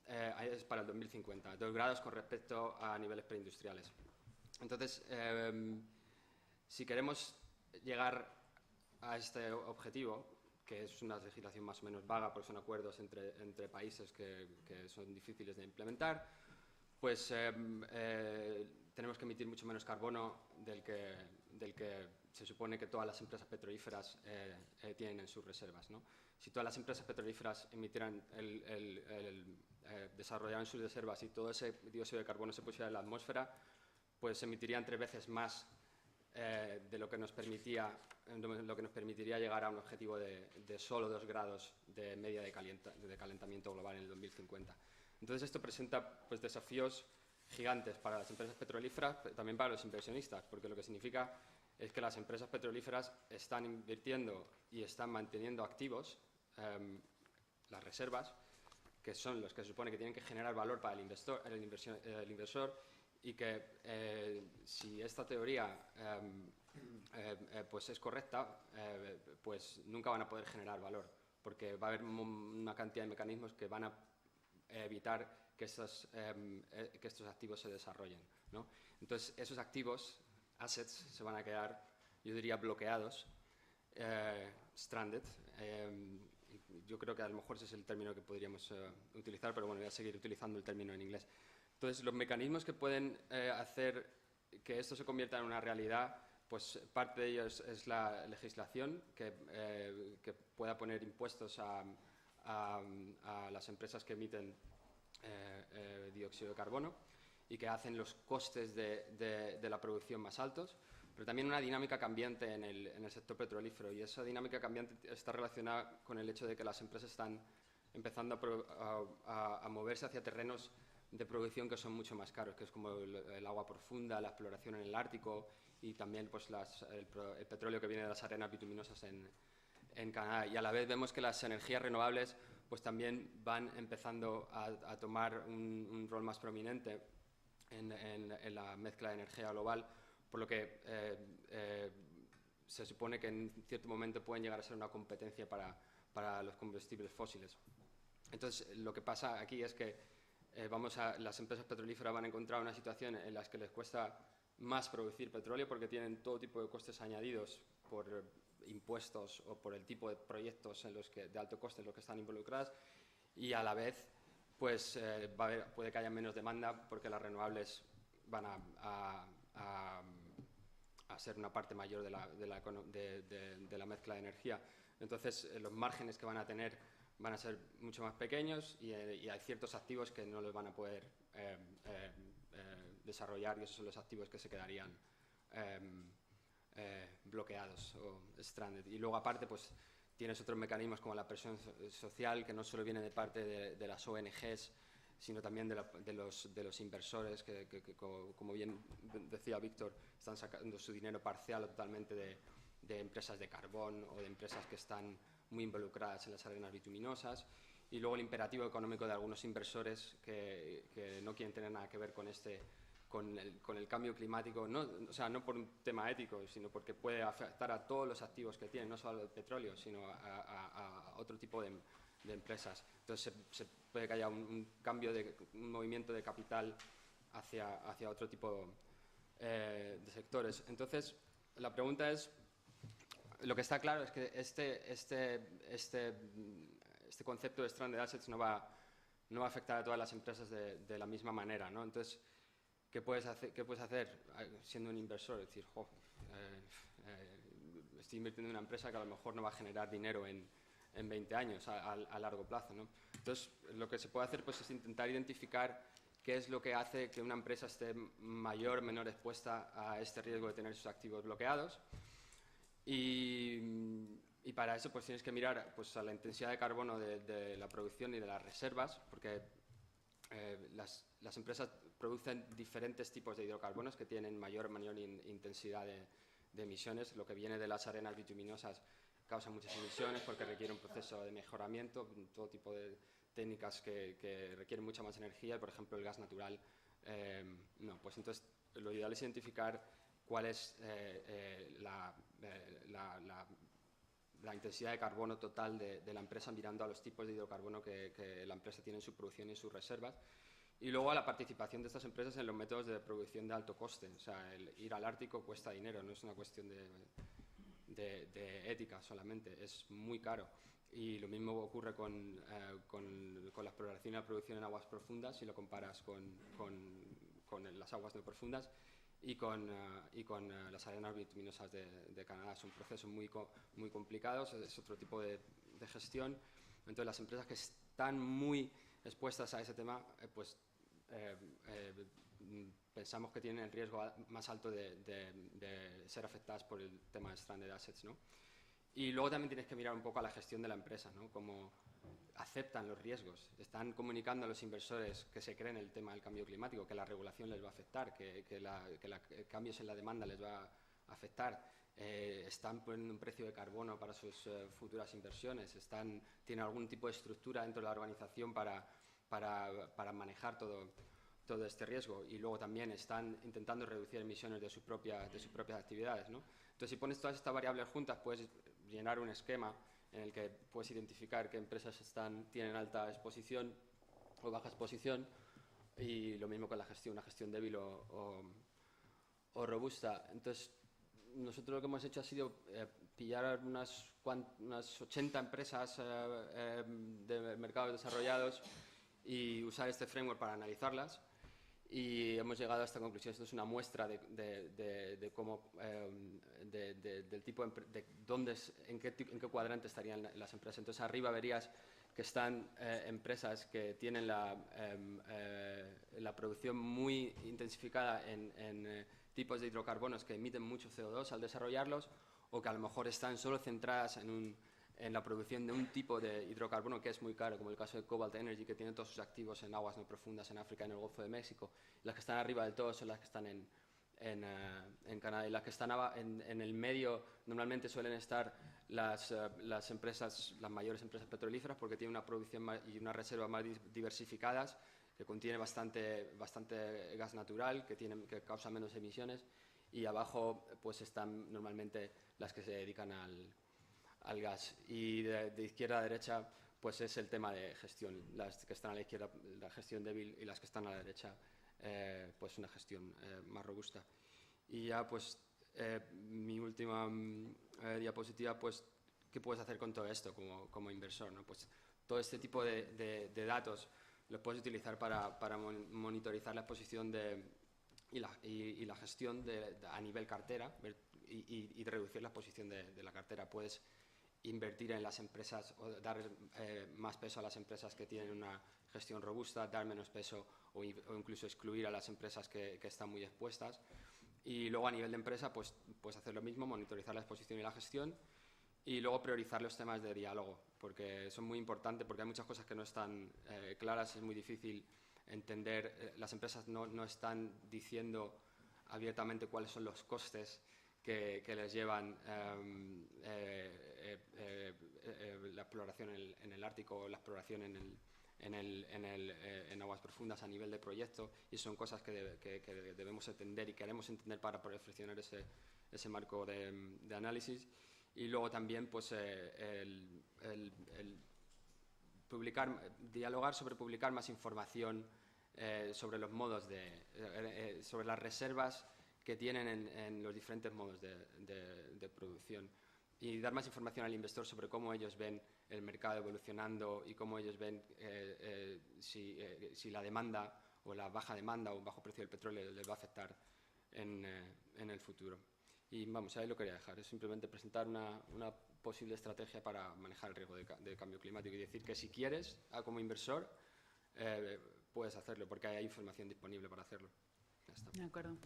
es para el 2050, 2 grados con respecto a niveles preindustriales. Entonces, si queremos llegar a este objetivo, que es una legislación más o menos vaga porque son acuerdos entre países que son difíciles de implementar, pues tenemos que emitir mucho menos carbono del que se supone que todas las empresas petrolíferas tienen en sus reservas, ¿no? Si todas las empresas petrolíferas desarrollaran sus reservas y todo ese dióxido de carbono se pusiera en la atmósfera, pues emitirían 3 veces más de lo que nos permitiría llegar a un objetivo de solo 2 grados de media de calentamiento global en el 2050. Entonces, esto presenta pues, desafíos gigantes para las empresas petrolíferas, pero también para los inversionistas, porque lo que significa es que las empresas petrolíferas están invirtiendo y están manteniendo activos, las reservas, que son los que se supone que tienen que generar valor para el inversor, y que si esta teoría pues es correcta, pues nunca van a poder generar valor, porque va a haber una cantidad de mecanismos que van a evitar que estos activos se desarrollen, ¿no? Entonces, esos activos, assets, se van a quedar, yo diría, bloqueados, stranded. Yo creo que a lo mejor ese es el término que podríamos utilizar, pero bueno, voy a seguir utilizando el término en inglés. Entonces, los mecanismos que pueden hacer que esto se convierta en una realidad, pues parte de ellos es la legislación que pueda poner impuestos a las empresas que emiten dióxido de carbono y que hacen los costes de la producción más altos, pero también una dinámica cambiante en el sector petrolífero, y esa dinámica cambiante está relacionada con el hecho de que las empresas están empezando a moverse hacia terrenos de producción que son mucho más caros, que es como el agua profunda, la exploración en el Ártico y también pues, el petróleo que viene de las arenas bituminosas en Canadá. Y a la vez vemos que las energías renovables pues, también van empezando a tomar un rol más prominente en la mezcla de energía global, por lo que se supone que en cierto momento pueden llegar a ser una competencia para los combustibles fósiles. Entonces, lo que pasa aquí es que las empresas petrolíferas van a encontrar una situación en la que les cuesta más producir petróleo porque tienen todo tipo de costes añadidos por impuestos o por el tipo de proyectos de alto coste en los que están involucradas, y a la vez pues, puede que haya menos demanda porque las renovables van a ser una parte mayor de la mezcla de energía. Entonces, los márgenes que van a tener van a ser mucho más pequeños y hay ciertos activos que no los van a poder desarrollar, y esos son los activos que se quedarían bloqueados o stranded. Y luego, aparte, pues tienes otros mecanismos como la presión social, que no solo viene de parte de las ONGs, sino también de los inversores que, como bien decía Víctor, están sacando su dinero parcial o totalmente de empresas de carbón o de empresas que están muy involucradas en las arenas bituminosas. Y luego el imperativo económico de algunos inversores que no quieren tener nada que ver con el cambio climático, o sea, no por un tema ético, sino porque puede afectar a todos los activos que tienen, no solo el petróleo, sino a otro tipo de empresas. Entonces se puede que haya un movimiento de capital hacia otro tipo de sectores. Entonces, la pregunta es, lo que está claro es que este concepto de stranded assets no va a afectar a todas las empresas de la misma manera, ¿no? Entonces, ¿qué puedes hacer siendo un inversor? Es decir, estoy invirtiendo en una empresa que a lo mejor no va a generar dinero en 20 años a largo plazo, ¿no? Entonces, lo que se puede hacer pues, es intentar identificar qué es lo que hace que una empresa esté mayor o menor expuesta a este riesgo de tener sus activos bloqueados. Y para eso pues, tienes que mirar pues, a la intensidad de carbono de la producción y de las reservas, porque las empresas producen diferentes tipos de hidrocarbonos que tienen mayor o menor intensidad de emisiones. Lo que viene de las arenas bituminosas causa muchas emisiones porque requiere un proceso de mejoramiento, todo tipo de técnicas que requieren mucha más energía, y por ejemplo el gas natural no. Pues entonces lo ideal es identificar cuál es la intensidad de carbono total de la empresa, mirando a los tipos de hidrocarbono que la empresa tiene en su producción y en sus reservas, y luego a la participación de estas empresas en los métodos de producción de alto coste. O sea, el ir al Ártico cuesta dinero, no es una cuestión de ética solamente, es muy caro. Y lo mismo ocurre con la exploración y la producción en aguas profundas, si lo comparas con las aguas no profundas, y con las arenas bituminosas de Canadá. Son procesos muy complicados, es otro tipo de gestión. Entonces, las empresas que están muy expuestas a ese tema, pues pensamos que tienen el riesgo más alto de ser afectadas por el tema de stranded assets, ¿no? Y luego también tienes que mirar un poco a la gestión de la empresa, ¿no? Cómo aceptan los riesgos, están comunicando a los inversores que se creen el tema del cambio climático, que la regulación les va a afectar, que cambios en la demanda les va a afectar, están poniendo un precio de carbono para sus futuras inversiones, tienen algún tipo de estructura dentro de la organización para manejar todo este riesgo, y luego también están intentando reducir emisiones de sus propias actividades, ¿no? Entonces, si pones todas estas variables juntas, puedes llenar un esquema en el que puedes identificar qué empresas tienen alta exposición o baja exposición, y lo mismo con la gestión, una gestión débil o robusta. Entonces, nosotros lo que hemos hecho ha sido pillar unas 80 empresas de mercados desarrollados y usar este framework para analizarlas. y hemos llegado a esta conclusión. Esto es una muestra de cómo, del tipo, de dónde, en qué cuadrante estarían las empresas. Entonces, arriba verías que están empresas que tienen la producción muy intensificada en tipos de hidrocarbonos que emiten mucho CO2 al desarrollarlos, o que a lo mejor están solo centradas en la producción de un tipo de hidrocarbono que es muy caro, como el caso de Cobalt Energy, que tiene todos sus activos en aguas no profundas en África, en el Golfo de México. Las que están arriba del todo son las que están en Canadá, y las que están en el medio normalmente suelen estar las empresas, las mayores empresas petrolíferas, porque tienen una producción y una reserva más diversificadas, que contiene bastante gas natural, que causa menos emisiones, y abajo pues están normalmente las que se dedican al gas. Y de izquierda a derecha pues es el tema de gestión. Las que están a la izquierda, la gestión débil, y las que están a la derecha, pues una gestión más robusta. Y ya pues mi última diapositiva, pues ¿qué puedes hacer con todo esto como inversor, ¿no? Pues todo este tipo de datos los puedes utilizar para monitorizar la exposición y la gestión a nivel cartera, y reducir la exposición de la cartera. Puedes invertir en las empresas, o dar más peso a las empresas que tienen una gestión robusta, dar menos peso o incluso excluir a las empresas que están muy expuestas. Y luego a nivel de empresa pues hacer lo mismo, monitorizar la exposición y la gestión, y luego priorizar los temas de diálogo, porque son muy importantes, porque hay muchas cosas que no están claras. Es muy difícil entender, las empresas no están diciendo abiertamente cuáles son los costes que les llevan la exploración en el Ártico, o la exploración en aguas profundas a nivel de proyecto, y son cosas que debemos entender y queremos entender para perfeccionar ese marco de análisis. Y luego también pues dialogar sobre publicar más información sobre los modos sobre las reservas que tienen en los diferentes modos de producción, y dar más información al inversor sobre cómo ellos ven el mercado evolucionando, y cómo ellos ven si la demanda, o la baja demanda, o un bajo precio del petróleo les va a afectar en el futuro. Y vamos, ahí lo quería dejar. Es simplemente presentar una posible estrategia para manejar el riesgo de cambio climático, y decir que si quieres, como inversor, puedes hacerlo, porque hay información disponible para hacerlo. Ya está. De acuerdo.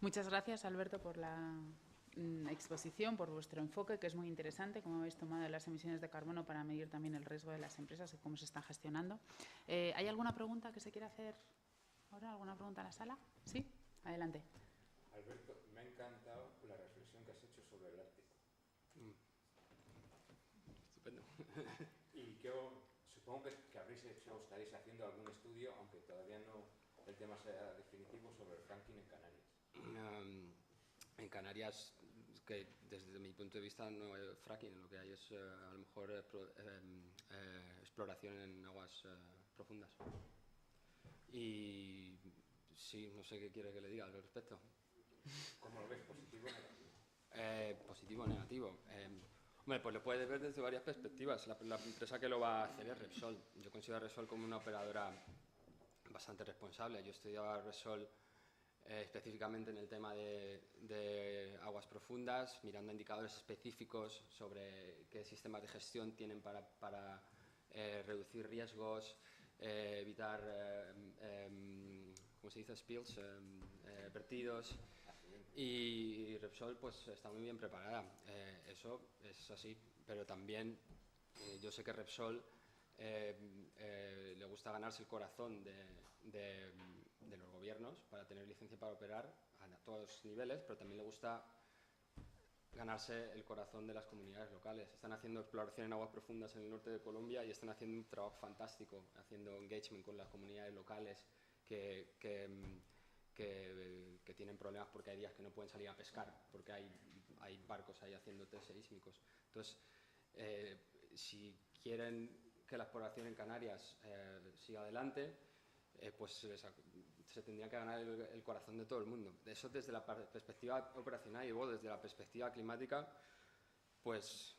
Muchas gracias, Alberto, por la exposición, por vuestro enfoque, que es muy interesante, cómo habéis tomado las emisiones de carbono para medir también el riesgo de las empresas y cómo se están gestionando. ¿Hay alguna pregunta que se quiera hacer ahora? ¿Alguna pregunta en la sala? Sí, adelante. Alberto, me ha encantado la reflexión que has hecho sobre el Ártico. Estupendo. Y yo supongo que habréis hecho, o estaréis haciendo algún estudio, aunque todavía no el tema sea definitivo, sobre el fracking en Canarias. En Canarias, que desde mi punto de vista no hay fracking, lo que hay es a lo mejor exploración en aguas profundas. Y sí, no sé qué quiere que le diga al respecto. ¿Cómo lo ves, positivo o negativo? Positivo o negativo. Hombre, pues lo puedes ver desde varias perspectivas. La empresa que lo va a hacer es Repsol. Yo considero a Repsol como una operadora bastante responsable. Yo estudiaba a Repsol específicamente en el tema de aguas profundas, mirando indicadores específicos sobre qué sistemas de gestión tienen para reducir riesgos, evitar, ¿cómo se dice? Spills, vertidos. Y Repsol pues está muy bien preparada. Eso es así, pero también yo sé que Repsol le gusta ganarse el corazón de los gobiernos para tener licencia para operar a todos los niveles, pero también le gusta ganarse el corazón de las comunidades locales. Están haciendo exploración en aguas profundas en el norte de Colombia y están haciendo un trabajo fantástico, haciendo engagement con las comunidades locales que tienen problemas porque hay días que no pueden salir a pescar, porque hay barcos ahí haciendo test seísmicos. Entonces, si quieren que la exploración en Canarias siga adelante, pues se tendría que ganar el corazón de todo el mundo. Eso desde la perspectiva operacional, y luego desde la perspectiva climática, Pues,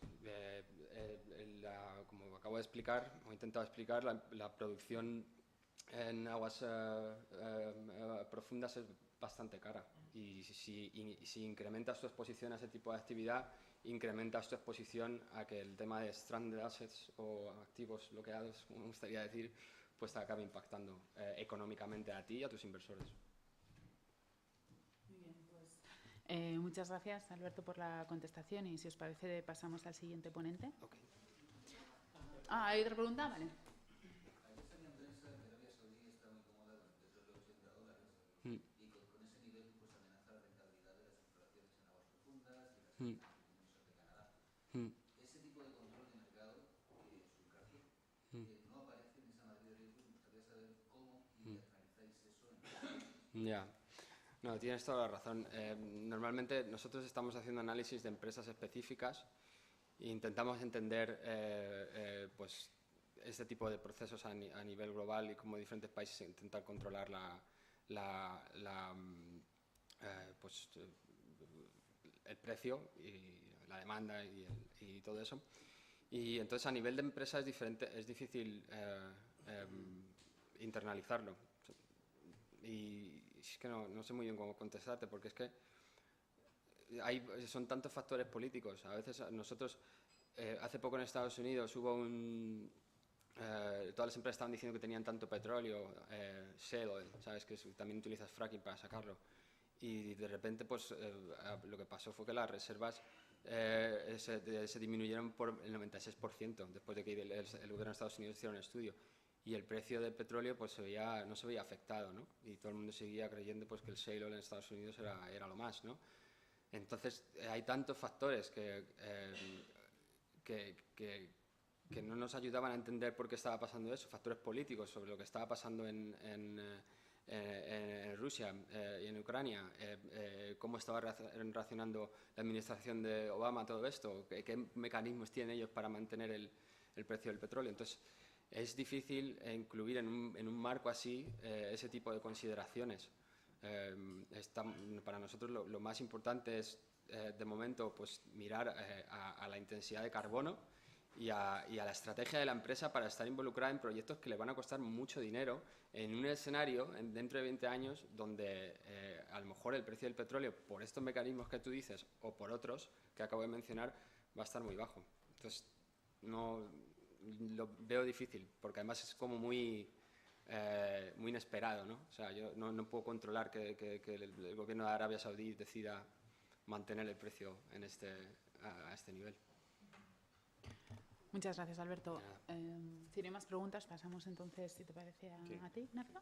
como acabo de explicar, o he intentado explicar, la producción en aguas profundas es bastante cara. Y si incrementas tu exposición a ese tipo de actividad, incrementas tu exposición a que el tema de stranded assets o activos bloqueados, como me gustaría decir, pues te acabe impactando económicamente a ti y a tus inversores. Muy bien, pues muchas gracias, Alberto, por la contestación, y si os parece pasamos al siguiente ponente. Okay. Ah, ¿hay otra pregunta? Vale. Ese tipo de control de mercado que sucracia no aparece en esa matriz de riesgos. Me gustaría saber cómo internalizáis eso en Ya. No, tienes toda la razón. Normalmente nosotros estamos haciendo análisis de empresas específicas e intentamos entender pues, este tipo de procesos a nivel global y cómo diferentes países intentan controlar pues, el precio y la demanda y todo eso. Y entonces a nivel de empresa es difícil internalizarlo. Y es que no sé muy bien cómo contestarte, porque es que son tantos factores políticos. A veces nosotros, hace poco en Estados Unidos hubo todas las empresas estaban diciendo que tenían tanto petróleo, shale oil, ¿sabes? Que también utilizas fracking para sacarlo. Y de repente, pues, lo que pasó fue que las reservas se disminuyeron por el 96% después de que el gobierno de Estados Unidos hiciera un estudio. Y el precio del petróleo pues no se veía afectado, ¿no? Y todo el mundo seguía creyendo pues, que el shale oil en Estados Unidos era lo más, ¿no? Entonces, hay tantos factores que no nos ayudaban a entender por qué estaba pasando eso, factores políticos sobre lo que estaba pasando en Rusia y en Ucrania, cómo estaba reaccionando la administración de Obama a todo esto, qué mecanismos tienen ellos para mantener el precio del petróleo. Entonces, es difícil incluir en un marco así ese tipo de consideraciones. Para nosotros lo más importante es, de momento, pues, mirar a la intensidad de carbono y a la estrategia de la empresa para estar involucrada en proyectos que le van a costar mucho dinero en un escenario dentro de 20 años donde a lo mejor el precio del petróleo, por estos mecanismos que tú dices o por otros que acabo de mencionar, va a estar muy bajo. Entonces, no lo veo difícil, porque además es como muy inesperado, ¿no? O sea, yo no puedo controlar que el gobierno de Arabia Saudí decida mantener el precio a este nivel. Muchas gracias, Alberto. Si no hay más preguntas, pasamos entonces, si te parece, a ti, Ignacio.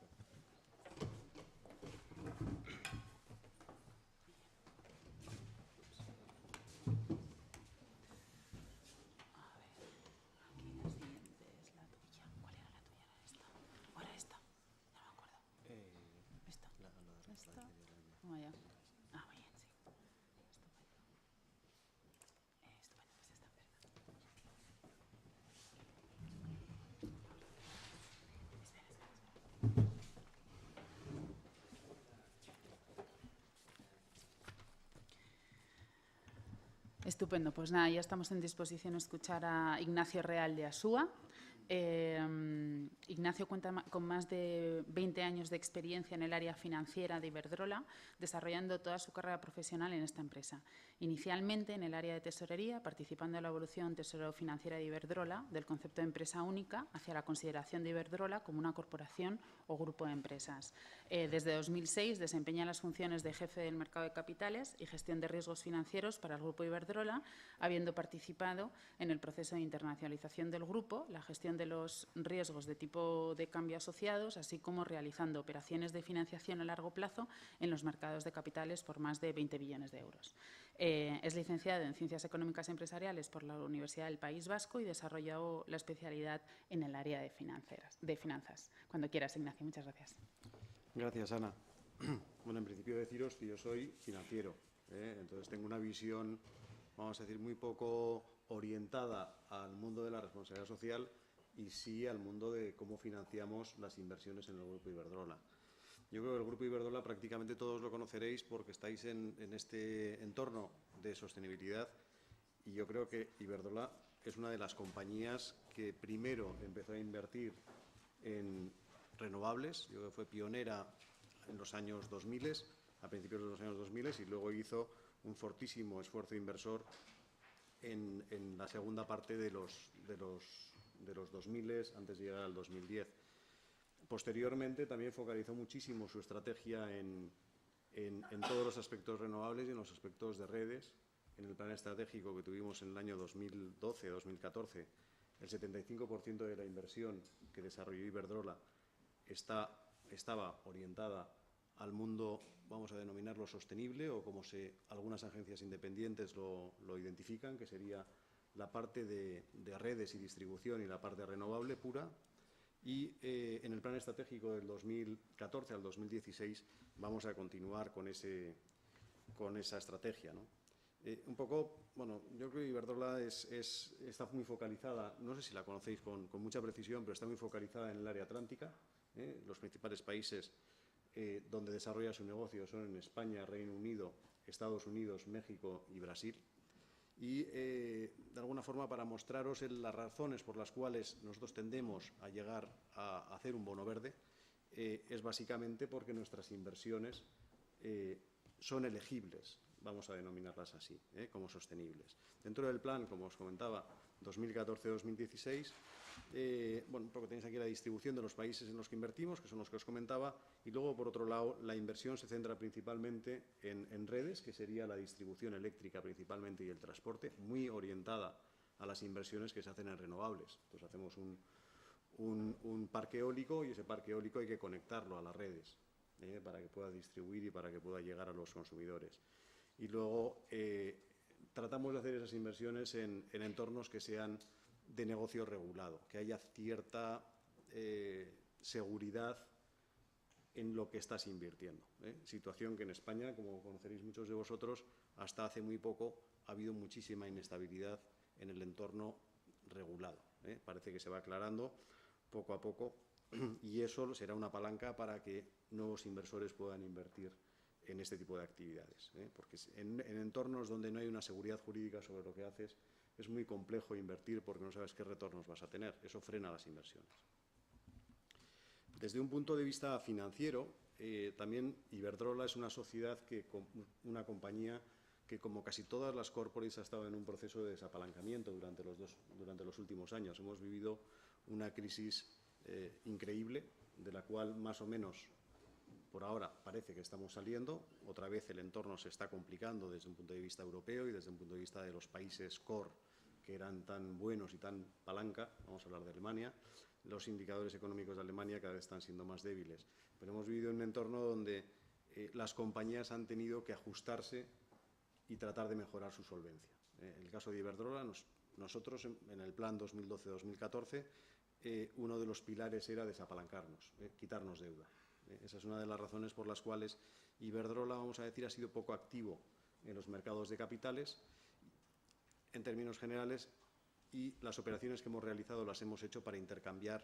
Estupendo, pues nada, ya estamos en disposición de escuchar a Ignacio Real de Asúa. Ignacio cuenta con más de 20 años de experiencia en el área financiera de Iberdrola, desarrollando toda su carrera profesional en esta empresa. Inicialmente en el área de tesorería, participando en la evolución tesoro-financiera de Iberdrola, del concepto de empresa única hacia la consideración de Iberdrola como una corporación o grupo de empresas. Desde 2006 desempeña las funciones de jefe del mercado de capitales y gestión de riesgos financieros para el grupo Iberdrola, habiendo participado en el proceso de internacionalización del grupo, la gestión de los riesgos de tipo de cambio asociados, así como realizando operaciones de financiación a largo plazo en los mercados de capitales por más de 20 billones de euros. Es licenciado en Ciencias Económicas Empresariales por la Universidad del País Vasco y desarrolló la especialidad en el área de finanzas. Cuando quieras, Ignacio. Muchas gracias. Gracias, Ana. Bueno, en principio deciros que yo soy financiero, entonces tengo una visión, vamos a decir, muy poco orientada al mundo de la responsabilidad social y sí al mundo de cómo financiamos las inversiones en el Grupo Iberdrola. Yo creo que el Grupo Iberdrola prácticamente todos lo conoceréis porque estáis en este entorno de sostenibilidad y yo creo que Iberdrola es una de las compañías que primero empezó a invertir en renovables. Yo creo que fue pionera en los años 2000, a principios de los años 2000, y luego hizo un fortísimo esfuerzo inversor en la segunda parte de los 2000, antes de llegar al 2010. Posteriormente también focalizó muchísimo su estrategia en todos los aspectos renovables y en los aspectos de redes. En el plan estratégico que tuvimos en el año 2012-2014, el 75% de la inversión que desarrolló Iberdrola estaba orientada al mundo, vamos a denominarlo sostenible, o como algunas agencias independientes lo identifican, que sería la parte de redes y distribución y la parte renovable pura. Y en el plan estratégico del 2014 al 2016 vamos a continuar con esa estrategia, ¿no? Un poco, bueno, yo creo que Iberdrola está muy focalizada, no sé si la conocéis con mucha precisión, pero está muy focalizada en el área atlántica. Los principales países donde desarrolla su negocio son en España, Reino Unido, Estados Unidos, México y Brasil. Y, de alguna forma, para mostraros las razones por las cuales nosotros tendemos a llegar a hacer un bono verde, es básicamente porque nuestras inversiones son elegibles, vamos a denominarlas así, como sostenibles. Dentro del plan, como os comentaba, 2014-2016, bueno, un poco tenéis aquí la distribución de los países en los que invertimos, que son los que os comentaba, y luego, por otro lado, la inversión se centra principalmente en redes, que sería la distribución eléctrica principalmente y el transporte, muy orientada a las inversiones que se hacen en renovables. Entonces, hacemos un parque eólico, y ese parque eólico hay que conectarlo a las redes, para que pueda distribuir y para que pueda llegar a los consumidores. Y luego tratamos de hacer esas inversiones en entornos que sean de negocio regulado, que haya cierta seguridad en lo que estás invirtiendo. Situación que en España, como conoceréis muchos de vosotros, hasta hace muy poco ha habido muchísima inestabilidad en el entorno regulado. Parece que se va aclarando poco a poco, y eso será una palanca para que nuevos inversores puedan invertir en este tipo de actividades, porque en entornos donde no hay una seguridad jurídica sobre lo que haces, es muy complejo invertir porque no sabes qué retornos vas a tener. Eso frena las inversiones. Desde un punto de vista financiero, también Iberdrola es una sociedad, una compañía que, como casi todas las corporates, ha estado en un proceso de desapalancamiento durante los últimos años. Hemos vivido una crisis increíble, de la cual más o menos por ahora parece que estamos saliendo. Otra vez el entorno se está complicando desde un punto de vista europeo y desde un punto de vista de los países core, que eran tan buenos y tan palanca. Vamos a hablar de Alemania. Los indicadores económicos de Alemania cada vez están siendo más débiles. Pero hemos vivido en un entorno donde las compañías han tenido que ajustarse y tratar de mejorar su solvencia. En el caso de Iberdrola, nosotros en el plan 2012-2014, uno de los pilares era desapalancarnos, quitarnos deuda. Esa es una de las razones por las cuales Iberdrola, vamos a decir, ha sido poco activo en los mercados de capitales, en términos generales, y las operaciones que hemos realizado las hemos hecho para intercambiar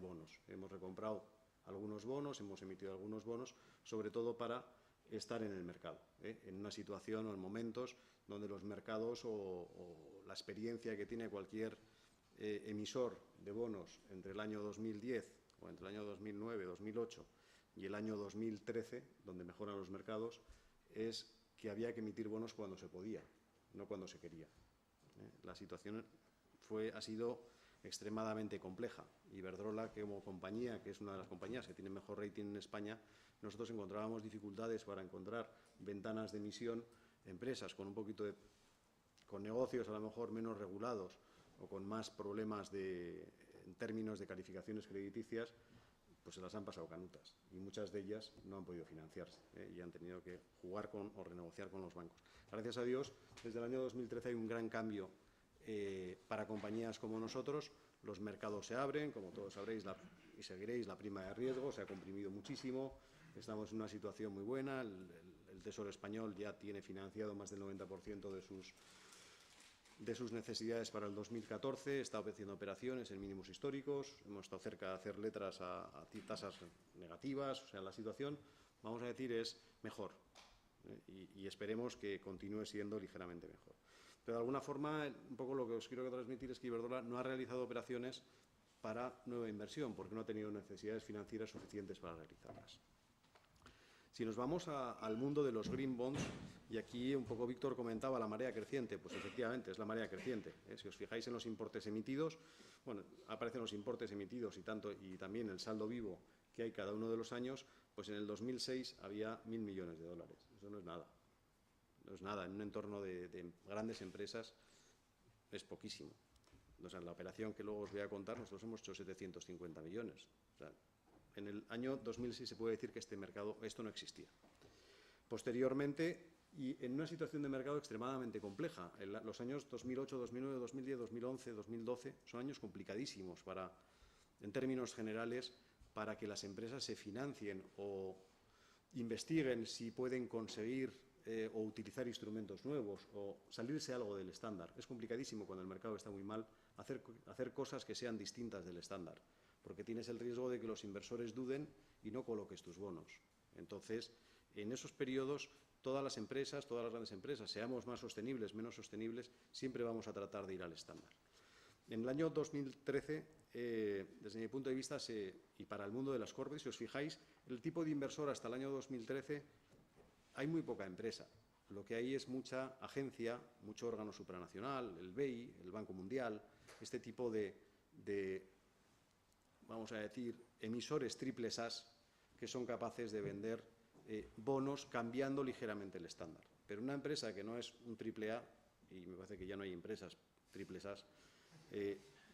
bonos. Hemos recomprado algunos bonos, hemos emitido algunos bonos, sobre todo para estar en el mercado, en una situación o en momentos donde los mercados o la experiencia que tiene cualquier emisor de bonos entre el año 2010 o entre el año 2009, 2008 y el año 2013, donde mejoran los mercados, es que había que emitir bonos cuando se podía, no cuando se quería. La situación ha sido extremadamente compleja. Iberdrola, como compañía, que es una de las compañías que tiene mejor rating en España, nosotros encontrábamos dificultades para encontrar ventanas de emisión. Empresas con con negocios a lo mejor menos regulados o con más problemas en términos de calificaciones crediticias, pues se las han pasado canutas, y muchas de ellas no han podido financiarse, y han tenido que jugar o renegociar con los bancos. Gracias a Dios, desde el año 2013 hay un gran cambio para compañías como nosotros. Los mercados se abren, como todos sabréis y seguiréis, la prima de riesgo se ha comprimido muchísimo. Estamos en una situación muy buena. El Tesoro español ya tiene financiado más del 90% de sus necesidades para el 2014, está haciendo operaciones en mínimos históricos, hemos estado cerca de hacer letras a tasas negativas. O sea, la situación, vamos a decir, es mejor, y esperemos que continúe siendo ligeramente mejor. Pero de alguna forma, un poco lo que os quiero transmitir es que Iberdrola no ha realizado operaciones para nueva inversión, porque no ha tenido necesidades financieras suficientes para realizarlas. Si nos vamos al mundo de los green bonds, y aquí un poco Víctor comentaba la marea creciente, pues efectivamente es la marea creciente. Si os fijáis en los importes emitidos, bueno, aparecen los importes emitidos y también el saldo vivo que hay cada uno de los años, pues en el 2006 había 1.000 millones de dólares. Eso no es nada. No es nada. En un entorno de grandes empresas es poquísimo. O sea, en la operación que luego os voy a contar, nosotros hemos hecho 750 millones. O sea, en el año 2006 se puede decir que esto no existía. Posteriormente, y en una situación de mercado extremadamente compleja, los años 2008, 2009, 2010, 2011, 2012 son años complicadísimos en términos generales, para que las empresas se financien o investiguen si pueden conseguir o utilizar instrumentos nuevos o salirse algo del estándar. Es complicadísimo cuando el mercado está muy mal hacer cosas que sean distintas del estándar, porque tienes el riesgo de que los inversores duden y no coloques tus bonos. Entonces, en esos periodos, todas las grandes empresas, seamos más sostenibles, menos sostenibles, siempre vamos a tratar de ir al estándar. En el año 2013, desde mi punto de vista, y para el mundo de las corporates, si os fijáis, el tipo de inversor hasta el año 2013, hay muy poca empresa. Lo que hay es mucha agencia, mucho órgano supranacional, el BEI, el Banco Mundial, este tipo de vamos a decir, emisores triples As que son capaces de vender bonos cambiando ligeramente el estándar. Pero una empresa que no es un triple A, y me parece que ya no hay empresas triples As,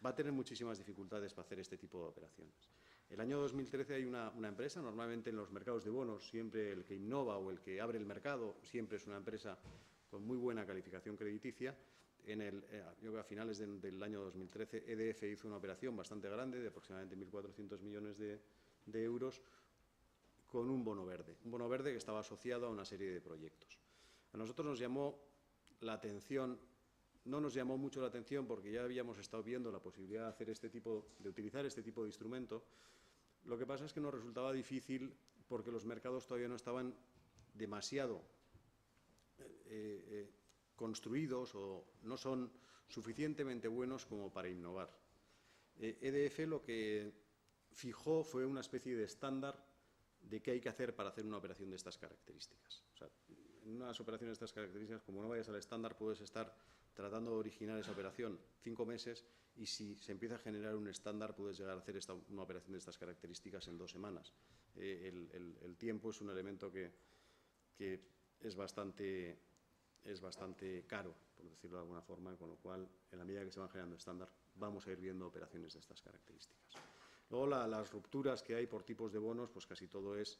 va a tener muchísimas dificultades para hacer este tipo de operaciones. El año 2013 hay una empresa, normalmente en los mercados de bonos, siempre el que innova o el que abre el mercado, siempre es una empresa con muy buena calificación crediticia. Yo creo que a finales del año 2013 EDF hizo una operación bastante grande de aproximadamente 1.400 millones de euros con un bono verde que estaba asociado a una serie de proyectos. A nosotros nos llamó la atención, no nos llamó mucho la atención porque ya habíamos estado viendo la posibilidad de utilizar este tipo de instrumento. Lo que pasa es que nos resultaba difícil porque los mercados todavía no estaban demasiado construidos o no son suficientemente buenos como para innovar. EDF lo que fijó fue una especie de estándar de qué hay que hacer para hacer una operación de estas características. O sea, en unas operaciones de estas características, como no vayas al estándar, puedes estar tratando de originar esa operación 5 meses y si se empieza a generar un estándar puedes llegar a hacer una operación de estas características en 2 semanas. El tiempo es un elemento que es bastante caro, por decirlo de alguna forma, con lo cual, en la medida que se van generando estándar, vamos a ir viendo operaciones de estas características. Luego, las rupturas que hay por tipos de bonos, pues casi todo es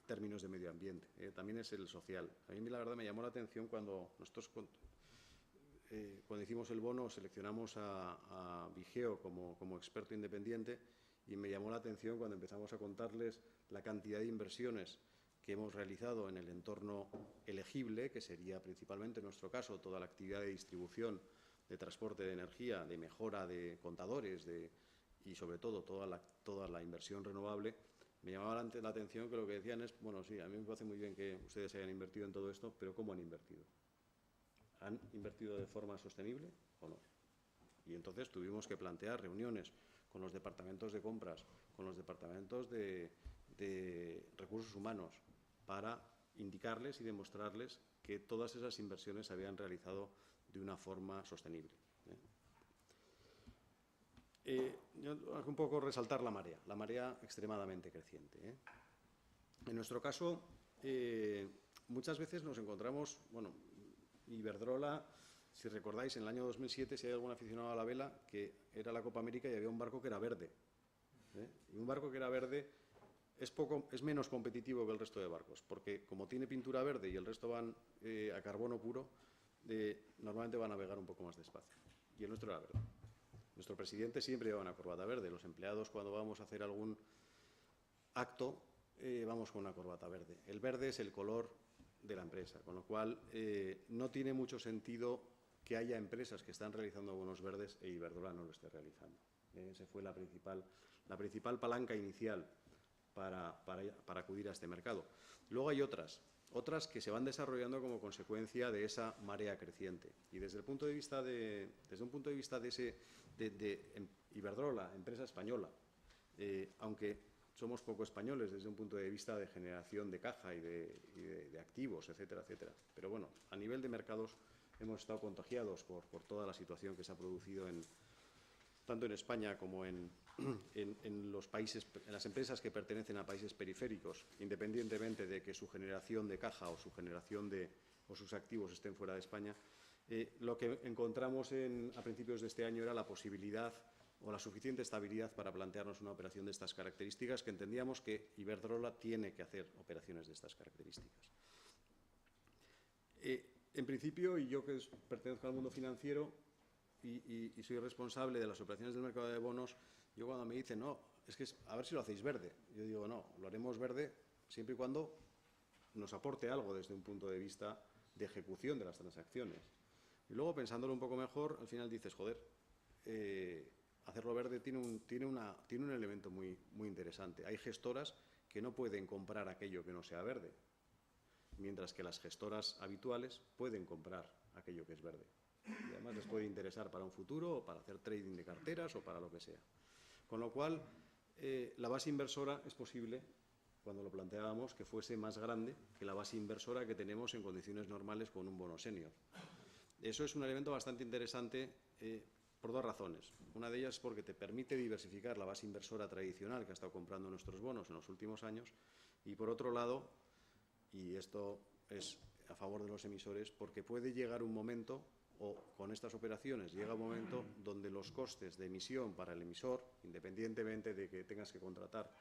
términos de medio ambiente. También es el social. A mí, la verdad, me llamó la atención cuando nosotros, cuando hicimos el bono, seleccionamos a Vigeo como experto independiente y me llamó la atención cuando empezamos a contarles la cantidad de inversiones que hemos realizado en el entorno elegible, que sería principalmente en nuestro caso toda la actividad de distribución, de transporte de energía, de mejora de contadores y sobre todo toda la inversión renovable. Me llamaba la atención que lo que decían es, bueno, sí, a mí me parece muy bien que ustedes hayan invertido en todo esto, pero ¿cómo han invertido? ¿Han invertido de forma sostenible o no? Y entonces tuvimos que plantear reuniones con los departamentos de compras, con los departamentos de recursos humanos, para indicarles y demostrarles que todas esas inversiones se habían realizado de una forma sostenible. Yo un poco resaltar la marea extremadamente creciente. En nuestro caso, muchas veces nos encontramos, bueno, Iberdrola, si recordáis, en el año 2007, si hay algún aficionado a la vela, que era la Copa América y había un barco que era verde. Y un barco que era verde es menos competitivo que el resto de barcos, porque como tiene pintura verde y el resto van a carbono puro, normalmente van a navegar un poco más despacio. Y el nuestro era verde. Nuestro presidente siempre lleva una corbata verde. Los empleados, cuando vamos a hacer algún acto, vamos con una corbata verde. El verde es el color de la empresa, con lo cual no tiene mucho sentido que haya empresas que están realizando bonos verdes e Iberdrola no lo esté realizando. Esa fue la principal palanca inicial para acudir a este mercado. Luego hay otras. otras que se van desarrollando como consecuencia de esa marea creciente. Y desde un punto de vista de Iberdrola, empresa española, aunque somos poco españoles desde un punto de vista de generación de caja y de activos, etcétera, etcétera. Pero bueno, a nivel de mercados hemos estado contagiados por toda la situación que se ha producido tanto en España como en los países, en las empresas que pertenecen a países periféricos, independientemente de que su generación de caja o sus activos estén fuera de España. Lo que encontramos a principios de este año era la posibilidad o la suficiente estabilidad para plantearnos una operación de estas características, que entendíamos que Iberdrola tiene que hacer operaciones de estas características. En principio, y yo que pertenezco al mundo financiero y soy responsable de las operaciones del mercado de bonos, yo cuando me dicen, no, es que a ver si lo hacéis verde, yo digo, no, lo haremos verde siempre y cuando nos aporte algo desde un punto de vista de ejecución de las transacciones. Y luego, pensándolo un poco mejor, al final dices, joder, hacerlo verde tiene un elemento muy, muy interesante. Hay gestoras que no pueden comprar aquello que no sea verde, mientras que las gestoras habituales pueden comprar aquello que es verde. Y además les puede interesar para un futuro o para hacer trading de carteras o para lo que sea. Con lo cual, la base inversora es posible, cuando lo planteábamos, que fuese más grande que la base inversora que tenemos en condiciones normales con un bono senior. Eso es un elemento bastante interesante por dos razones. Una de ellas es porque te permite diversificar la base inversora tradicional que ha estado comprando nuestros bonos en los últimos años, y por otro lado, y esto es a favor de los emisores, porque puede llegar un momento, o con estas operaciones llega un momento donde los costes de emisión para el emisor, independientemente de que tengas que contratar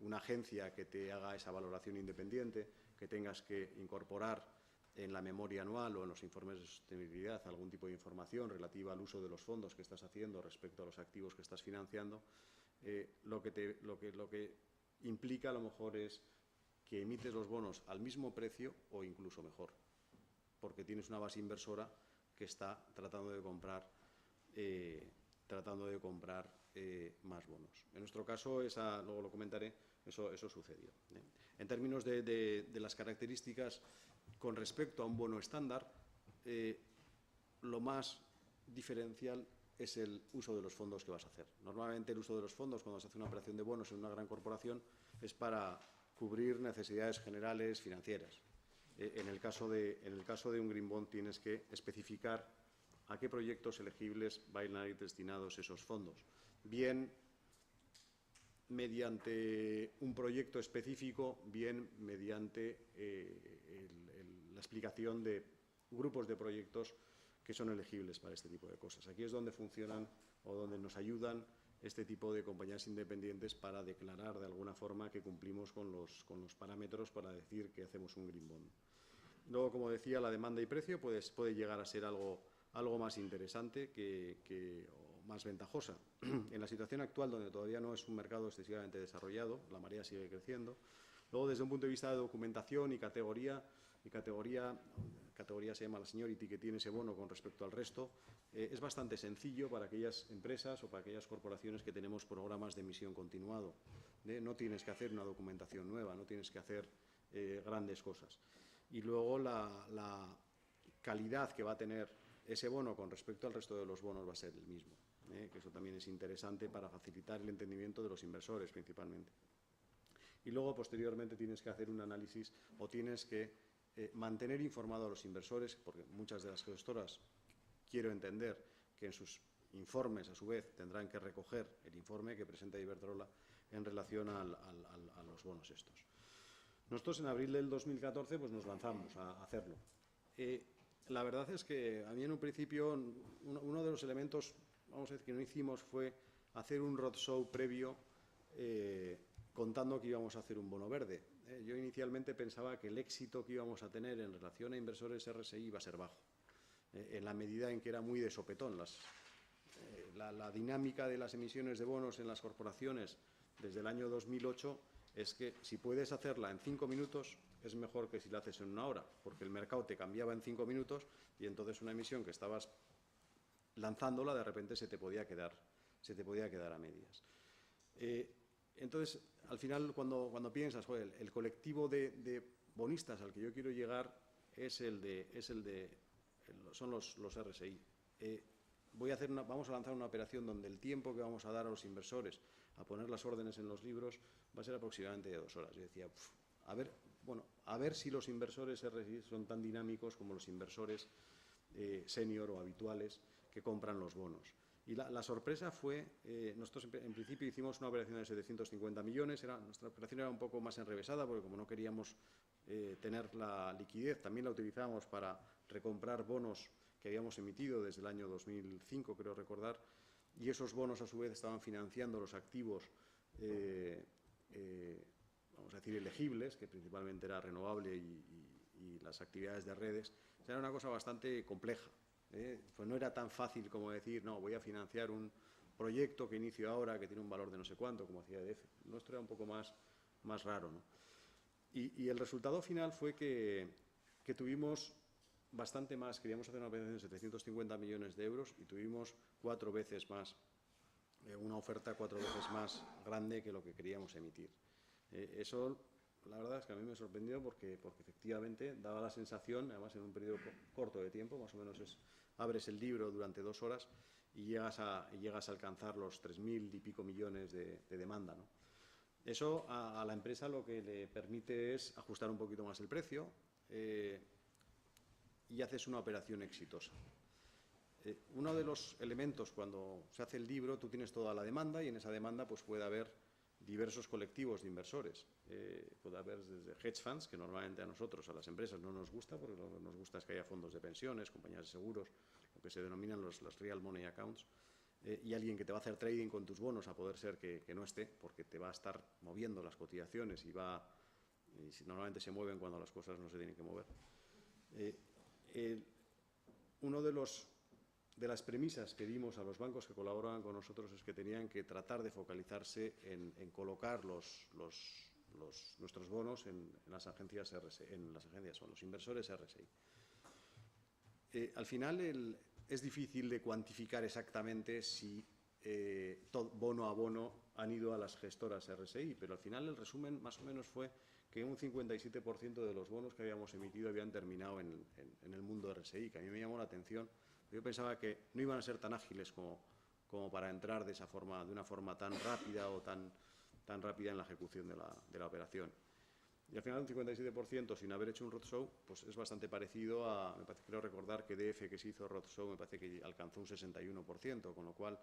una agencia que te haga esa valoración independiente, que tengas que incorporar en la memoria anual o en los informes de sostenibilidad algún tipo de información relativa al uso de los fondos que estás haciendo respecto a los activos que estás financiando, lo que implica a lo mejor es que emites los bonos al mismo precio o incluso mejor, porque tienes una base inversora que está tratando de comprar más bonos. En nuestro caso, luego lo comentaré, eso sucedió. En términos de las características con respecto a un bono estándar, lo más diferencial es el uso de los fondos que vas a hacer. Normalmente el uso de los fondos cuando se hace una operación de bonos en una gran corporación es para cubrir necesidades generales financieras. En el caso de un Green Bond tienes que especificar a qué proyectos elegibles van a ir destinados esos fondos. Bien mediante un proyecto específico, bien mediante la explicación de grupos de proyectos que son elegibles para este tipo de cosas. Aquí es donde funcionan o donde nos ayudan este tipo de compañías independientes para declarar de alguna forma que cumplimos con los parámetros para decir que hacemos un Green Bond. Luego, como decía, la demanda y precio puede llegar a ser algo más interesante o más ventajosa. En la situación actual, donde todavía no es un mercado excesivamente desarrollado, la marea sigue creciendo. Luego, desde un punto de vista de documentación y categoría se llama la seniority que tiene ese bono con respecto al resto, es bastante sencillo para aquellas empresas o para aquellas corporaciones que tenemos programas de emisión continuado. No tienes que hacer una documentación nueva, no tienes que hacer grandes cosas. Y luego la calidad que va a tener ese bono con respecto al resto de los bonos va a ser el mismo, que eso también es interesante para facilitar el entendimiento de los inversores principalmente. Y luego, posteriormente, tienes que hacer un análisis o tienes que mantener informado a los inversores, porque muchas de las gestoras, quiero entender, que en sus informes, a su vez, tendrán que recoger el informe que presenta Iberdrola en relación a los bonos estos. Nosotros, en abril del 2014, pues nos lanzamos a hacerlo. La verdad es que a mí, en un principio, uno de los elementos, vamos a decir, que no hicimos fue hacer un roadshow previo contando que íbamos a hacer un bono verde. Yo inicialmente pensaba que el éxito que íbamos a tener en relación a inversores RSI iba a ser bajo, en la medida en que era muy de sopetón. La dinámica de las emisiones de bonos en las corporaciones desde el año 2008 es que si puedes hacerla en 5 minutos es mejor que si la haces en 1 hora, porque el mercado te cambiaba en 5 minutos y entonces una emisión que estabas lanzándola de repente se te podía quedar a medias. Entonces, al final, cuando piensas, joder, el colectivo de bonistas al que yo quiero llegar son los RSI. Vamos a lanzar una operación donde el tiempo que vamos a dar a los inversores a poner las órdenes en los libros va a ser aproximadamente de 2 horas. Yo decía, a ver si los inversores RSI son tan dinámicos como los inversores senior o habituales que compran los bonos. Y la sorpresa fue, nosotros en principio hicimos una operación de 750 millones, nuestra operación era un poco más enrevesada porque como no queríamos tener la liquidez, también la utilizábamos para recomprar bonos que habíamos emitido desde el año 2005, creo recordar, y esos bonos a su vez estaban financiando los activos, vamos a decir, elegibles, que principalmente era renovable y las actividades de redes. O sea, era una cosa bastante compleja. Pues no era tan fácil como decir, no, voy a financiar un proyecto que inicio ahora, que tiene un valor de no sé cuánto, como hacía EDF. Nuestro era un poco más raro, ¿no? Y el resultado final fue que tuvimos bastante más, queríamos hacer una operación de 750 millones de euros y tuvimos 4 veces más, una oferta 4 veces más grande que lo que queríamos emitir. Eso, la verdad es que a mí me sorprendió porque efectivamente daba la sensación, además en un periodo corto de tiempo, más o menos abres el libro durante 2 horas y llegas a alcanzar los 3.000 y pico millones de demanda, ¿no? Eso a la empresa lo que le permite es ajustar un poquito más el precio y haces una operación exitosa. Uno de los elementos cuando se hace el libro, tú tienes toda la demanda y en esa demanda pues puede haber diversos colectivos de inversores. Puede haber desde hedge funds, que normalmente a nosotros, a las empresas, no nos gusta, porque lo que nos gusta es que haya fondos de pensiones, compañías de seguros, lo que se denominan los real money accounts, y alguien que te va a hacer trading con tus bonos, a poder ser que no esté, porque te va a estar moviendo las cotizaciones y normalmente se mueven cuando las cosas no se tienen que mover. Uno de las premisas que dimos a los bancos que colaboraban con nosotros es que tenían que tratar de focalizarse en colocar nuestros bonos en las agencias RSI, son los inversores RSI. Al final es difícil de cuantificar exactamente si bono a bono han ido a las gestoras RSI, pero al final el resumen más o menos fue que un 57% de los bonos que habíamos emitido habían terminado en el mundo RSI, que a mí me llamó la atención. Yo pensaba que no iban a ser tan ágiles como para entrar de una forma tan rápida o tan rápida en la ejecución de la operación. Y al final un 57% sin haber hecho un roadshow, pues es bastante parecido a, me parece, creo recordar que EDF, que se hizo roadshow, me parece que alcanzó un 61%, con lo cual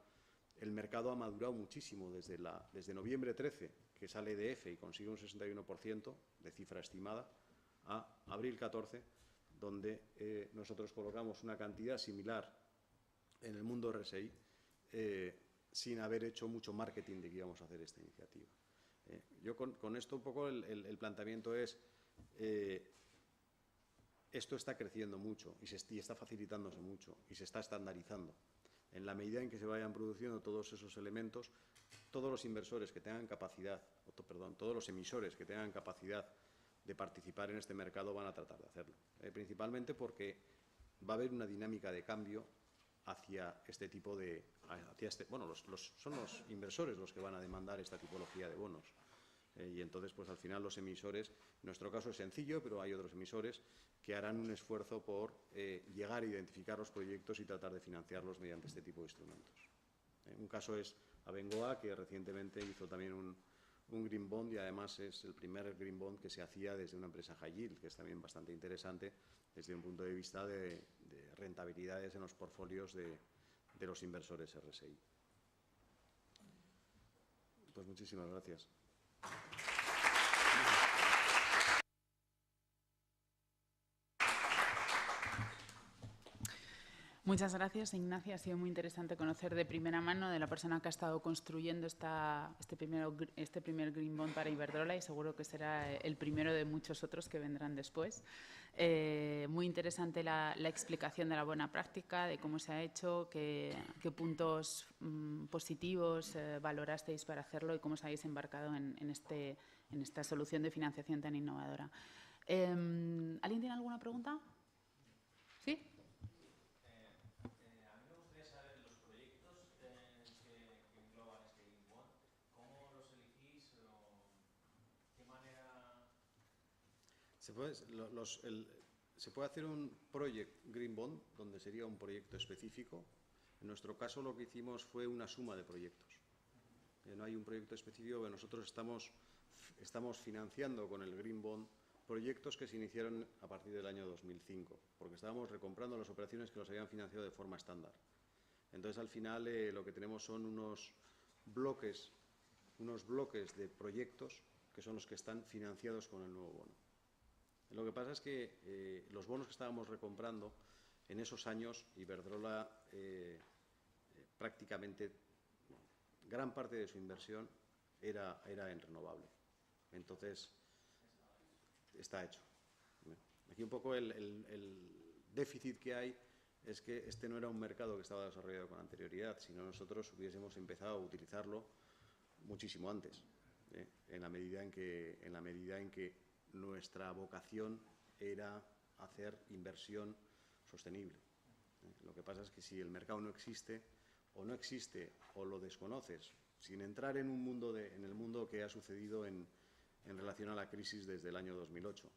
el mercado ha madurado muchísimo desde noviembre 13, que sale EDF y consigue un 61% de cifra estimada, a abril 14, donde nosotros colocamos una cantidad similar en el mundo RSI sin haber hecho mucho marketing de que íbamos a hacer esta iniciativa. Yo con esto un poco el planteamiento es, esto está creciendo mucho y está facilitándose mucho y se está estandarizando. En la medida en que se vayan produciendo todos esos elementos, todos los inversores que tengan capacidad, todos los emisores que tengan capacidad de participar en este mercado van a tratar de hacerlo. Principalmente porque va a haber una dinámica de cambio hacia este tipo de... son los inversores los que van a demandar esta tipología de bonos. Y entonces, pues al final los emisores, en nuestro caso es sencillo, pero hay otros emisores que harán un esfuerzo por llegar a identificar los proyectos y tratar de financiarlos mediante este tipo de instrumentos. Un caso es Abengoa, que recientemente hizo también un Green Bond y además es el primer Green Bond que se hacía desde una empresa high yield, que es también bastante interesante desde un punto de vista de rentabilidades en los portfolios de los inversores RSI. Pues muchísimas gracias. Muchas gracias, Ignacia. Ha sido muy interesante conocer de primera mano de la persona que ha estado construyendo este primer Green Bond para Iberdrola y seguro que será el primero de muchos otros que vendrán después. Muy interesante la explicación de la buena práctica, de cómo se ha hecho, qué puntos positivos valorasteis para hacerlo y cómo os habéis embarcado en esta solución de financiación tan innovadora. ¿Alguien tiene alguna pregunta? ¿Sí? Se puede, se puede hacer un Project Green Bond, donde sería un proyecto específico. En nuestro caso lo que hicimos fue una suma de proyectos. No hay un proyecto específico, que nosotros estamos financiando con el Green Bond proyectos que se iniciaron a partir del año 2005, porque estábamos recomprando las operaciones que los habían financiado de forma estándar. Entonces, al final, lo que tenemos son unos bloques de proyectos que son los que están financiados con el nuevo bono. Lo que pasa es que los bonos que estábamos recomprando en esos años, Iberdrola prácticamente gran parte de su inversión era en renovable. Entonces, está hecho. Aquí un poco el déficit que hay es que este no era un mercado que estaba desarrollado con anterioridad, sino nosotros hubiésemos empezado a utilizarlo muchísimo antes, en la medida en que nuestra vocación era hacer inversión sostenible. Lo que pasa es que si el mercado no existe o lo desconoces, sin entrar en el mundo que ha sucedido en relación a la crisis desde el año 2008.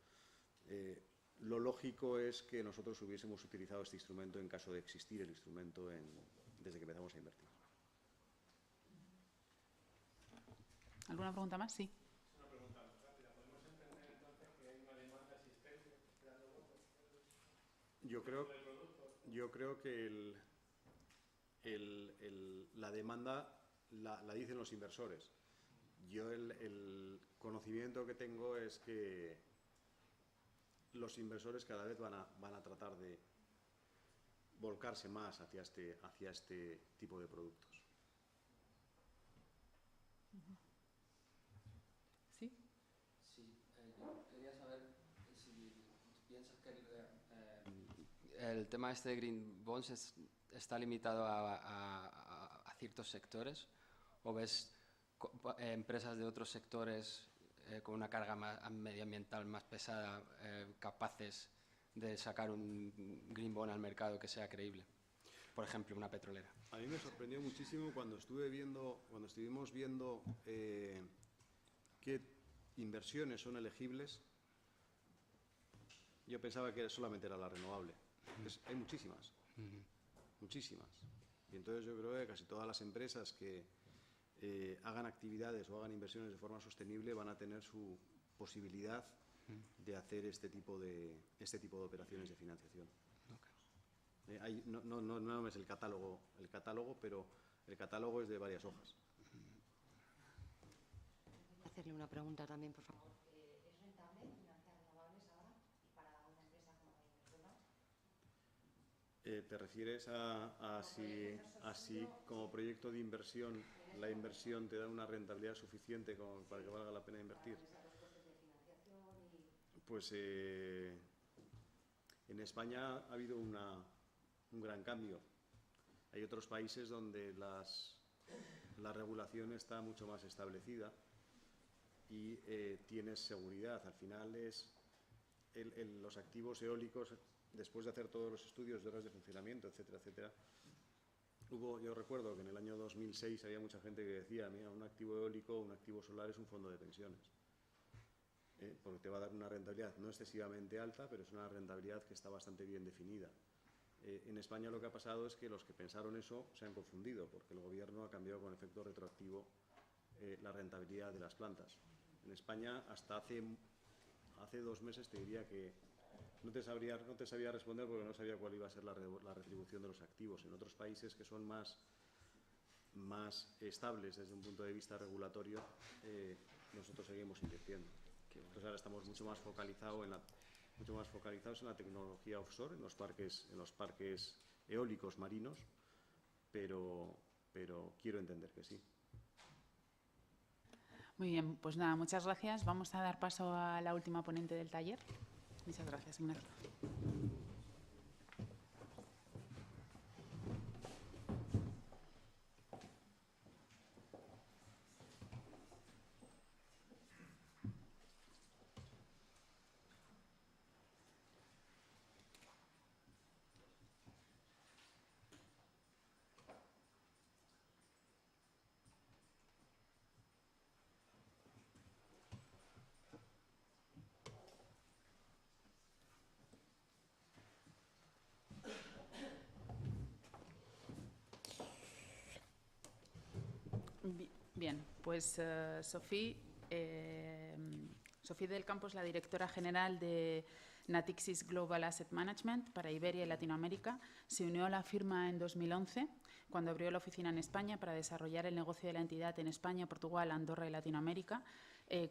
Lo lógico es que nosotros hubiésemos utilizado este instrumento en caso de existir el instrumento desde que empezamos a invertir. ¿Alguna pregunta más? Sí. Una pregunta rápida. ¿Podemos entender entonces que hay una demanda existente esperando votos? Yo creo que la demanda la dicen los inversores. Yo el conocimiento que tengo es que los inversores cada vez van a tratar de volcarse más hacia este tipo de productos. ¿Sí? Sí, yo quería saber si piensas que el tema este de Green Bonds está limitado a ciertos sectores, o ves empresas de otros sectores con una carga medioambiental más pesada capaces de sacar un Green Bond al mercado que sea creíble? Por ejemplo, una petrolera. A mí me sorprendió muchísimo cuando estuvimos viendo qué inversiones son elegibles. Yo pensaba que solamente era la renovable. Hay muchísimas, muchísimas. Y entonces yo creo que casi todas las empresas que hagan actividades o hagan inversiones de forma sostenible van a tener su posibilidad de hacer este tipo de operaciones de financiación. No es el catálogo, pero el catálogo es de varias hojas. Hacerle una pregunta también, por favor. ¿Es rentable financiar renovables ahora y para una empresa como Iberdrola? ¿Te refieres a si como proyecto de inversión la inversión te da una rentabilidad suficiente como para que valga la pena invertir? Pues en España ha habido un gran cambio. Hay otros países donde la regulación está mucho más establecida y tienes seguridad. Al final los activos eólicos, después de hacer todos los estudios de horas de funcionamiento, etcétera, etcétera, yo recuerdo que en el año 2006 había mucha gente que decía, mira, un activo eólico, un activo solar es un fondo de pensiones, porque te va a dar una rentabilidad no excesivamente alta, pero es una rentabilidad que está bastante bien definida. En España lo que ha pasado es que los que pensaron eso se han confundido, porque el gobierno ha cambiado con efecto retroactivo la rentabilidad de las plantas. En España, hasta hace 2 meses, te diría que no te sabía responder porque no sabía cuál iba a ser la retribución de los activos. En otros países que son más estables desde un punto de vista regulatorio, nosotros seguimos invirtiendo. Entonces ahora estamos mucho más focalizados en la tecnología offshore, en los parques eólicos marinos, pero quiero entender que sí. Muy bien, pues nada, muchas gracias. Vamos a dar paso a la última ponente del taller. Muchas gracias, Ignacio. Bien, pues Sofía del Campo es la directora general de Natixis Global Asset Management para Iberia y Latinoamérica. Se unió a la firma en 2011, cuando abrió la oficina en España para desarrollar el negocio de la entidad en España, Portugal, Andorra y Latinoamérica.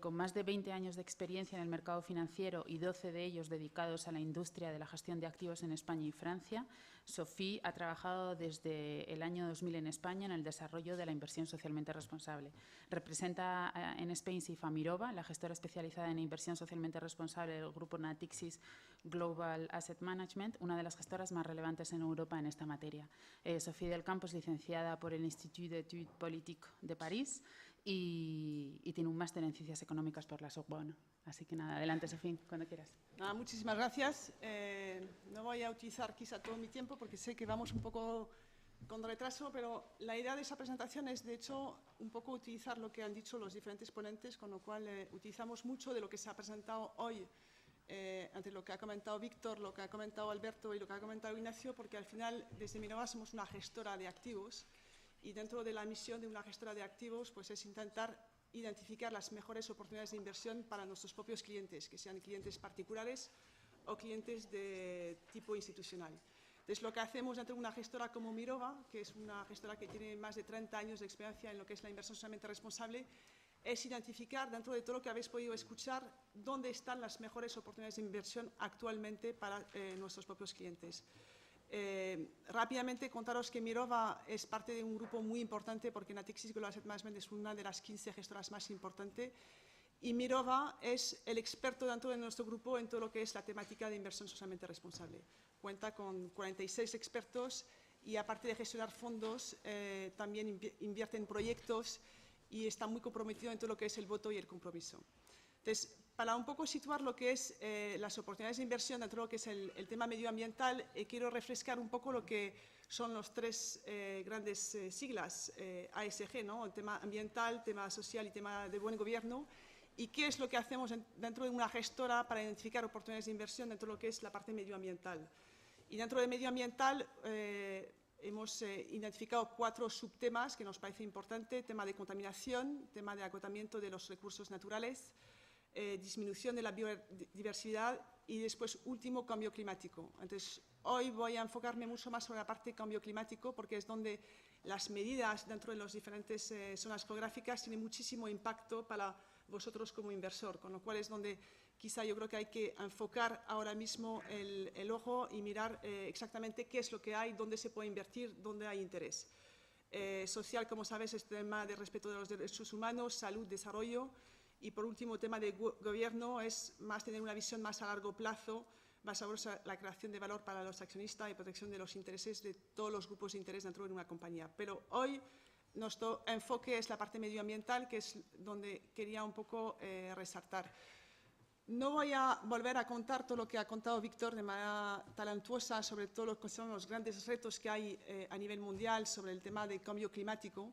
Con más de 20 años de experiencia en el mercado financiero y 12 de ellos dedicados a la industria de la gestión de activos en España y Francia, Sofía ha trabajado desde el año 2000 en España en el desarrollo de la inversión socialmente responsable. Representa en Spain a Mirova, la gestora especializada en inversión socialmente responsable del grupo Natixis Global Asset Management, una de las gestoras más relevantes en Europa en esta materia. Sofía del Campo es licenciada por el Institut d'études politiques de París y tiene un máster en Ciencias Económicas por la Sorbonne. Así que nada, adelante, Sofía, cuando quieras. Nada, muchísimas gracias. No voy a utilizar quizá todo mi tiempo porque sé que vamos un poco con retraso, pero la idea de esa presentación es, de hecho, un poco utilizar lo que han dicho los diferentes ponentes, con lo cual utilizamos mucho de lo que se ha presentado hoy, entre lo que ha comentado Víctor, lo que ha comentado Alberto y lo que ha comentado Ignacio, porque al final, desde Mirova somos una gestora de activos y dentro de la misión de una gestora de activos pues es intentar identificar las mejores oportunidades de inversión para nuestros propios clientes, que sean clientes particulares o clientes de tipo institucional. Entonces, lo que hacemos dentro de una gestora como Mirova, que es una gestora que tiene más de 30 años de experiencia en lo que es la inversión socialmente responsable, es identificar, dentro de todo lo que habéis podido escuchar, dónde están las mejores oportunidades de inversión actualmente para nuestros propios clientes. Rápidamente contaros que Mirova es parte de un grupo muy importante porque Natixis Global Asset Management es una de las 15 gestoras más importantes y Mirova es el experto dentro de nuestro grupo en todo lo que es la temática de inversión socialmente responsable. Cuenta con 46 expertos y aparte de gestionar fondos también invierte en proyectos y está muy comprometido en todo lo que es el voto y el compromiso. Entonces, para un poco situar lo que es las oportunidades de inversión dentro de lo que es el tema medioambiental, quiero refrescar un poco lo que son los tres grandes siglas ASG, ¿no? El tema ambiental, tema social y tema de buen gobierno. ¿Y qué es lo que hacemos dentro de una gestora para identificar oportunidades de inversión dentro de lo que es la parte medioambiental? Y dentro de medioambiental hemos identificado 4 subtemas que nos parece importante: tema de contaminación, tema de agotamiento de los recursos naturales, disminución de la biodiversidad y después, último, cambio climático. Entonces, hoy voy a enfocarme mucho más sobre la parte de cambio climático porque es donde las medidas dentro de las diferentes zonas geográficas tienen muchísimo impacto para vosotros como inversor, con lo cual es donde quizá yo creo que hay que enfocar ahora mismo el ojo y mirar exactamente qué es lo que hay, dónde se puede invertir, dónde hay interés. Social, como sabes, es tema de respeto de los derechos humanos, salud, desarrollo. Y por último, tema de gobierno es más tener una visión más a largo plazo, basada en la creación de valor para los accionistas y protección de los intereses de todos los grupos de interés dentro de una compañía. Pero hoy nuestro enfoque es la parte medioambiental, que es donde quería un poco resaltar. No voy a volver a contar todo lo que ha contado Víctor de manera talentuosa sobre todo lo que son los grandes retos que hay a nivel mundial sobre el tema del cambio climático,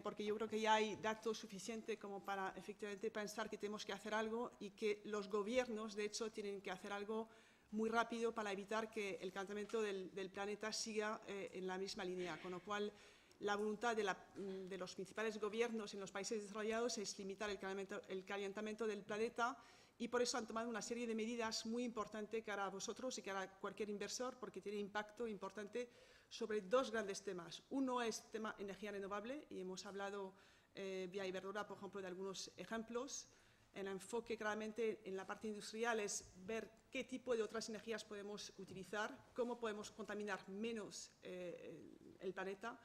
porque yo creo que ya hay datos suficientes como para efectivamente pensar que tenemos que hacer algo y que los gobiernos, de hecho, tienen que hacer algo muy rápido para evitar que el calentamiento del planeta siga en la misma línea. Con lo cual, la voluntad de los principales gobiernos en los países desarrollados es limitar el calentamiento del planeta y por eso han tomado una serie de medidas muy importantes cara a vosotros y cara a cualquier inversor, porque tiene impacto importante sobre 2 grandes temas. Uno es tema energía renovable y hemos hablado vía Iberdrola, por ejemplo, de algunos ejemplos. El enfoque claramente en la parte industrial es ver qué tipo de otras energías podemos utilizar, cómo podemos contaminar menos el planeta.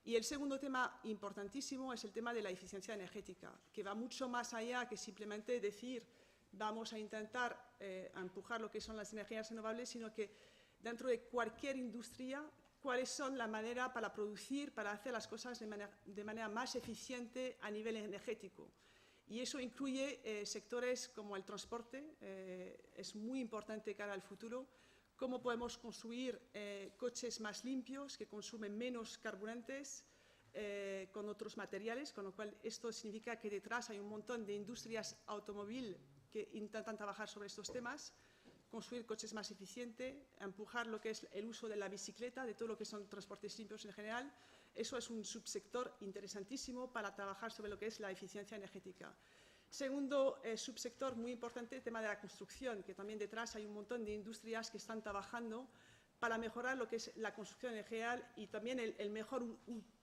Y el segundo tema importantísimo es el tema de la eficiencia energética, que va mucho más allá que simplemente decir vamos a intentar empujar lo que son las energías renovables, sino que dentro de cualquier industria, cuáles son la manera para producir, para hacer las cosas de manera más eficiente a nivel energético. Y eso incluye sectores como el transporte, es muy importante cara al futuro, cómo podemos construir coches más limpios, que consumen menos carburantes, con otros materiales, con lo cual esto significa que detrás hay un montón de industrias automóviles que intentan trabajar sobre estos temas, construir coches más eficientes, empujar lo que es el uso de la bicicleta, de todo lo que son transportes limpios en general, Eso es un subsector interesantísimo para trabajar sobre lo que es la eficiencia energética. Segundo subsector muy importante, el tema de la construcción, que también detrás hay un montón de industrias que están trabajando para mejorar lo que es la construcción en general y también el mejor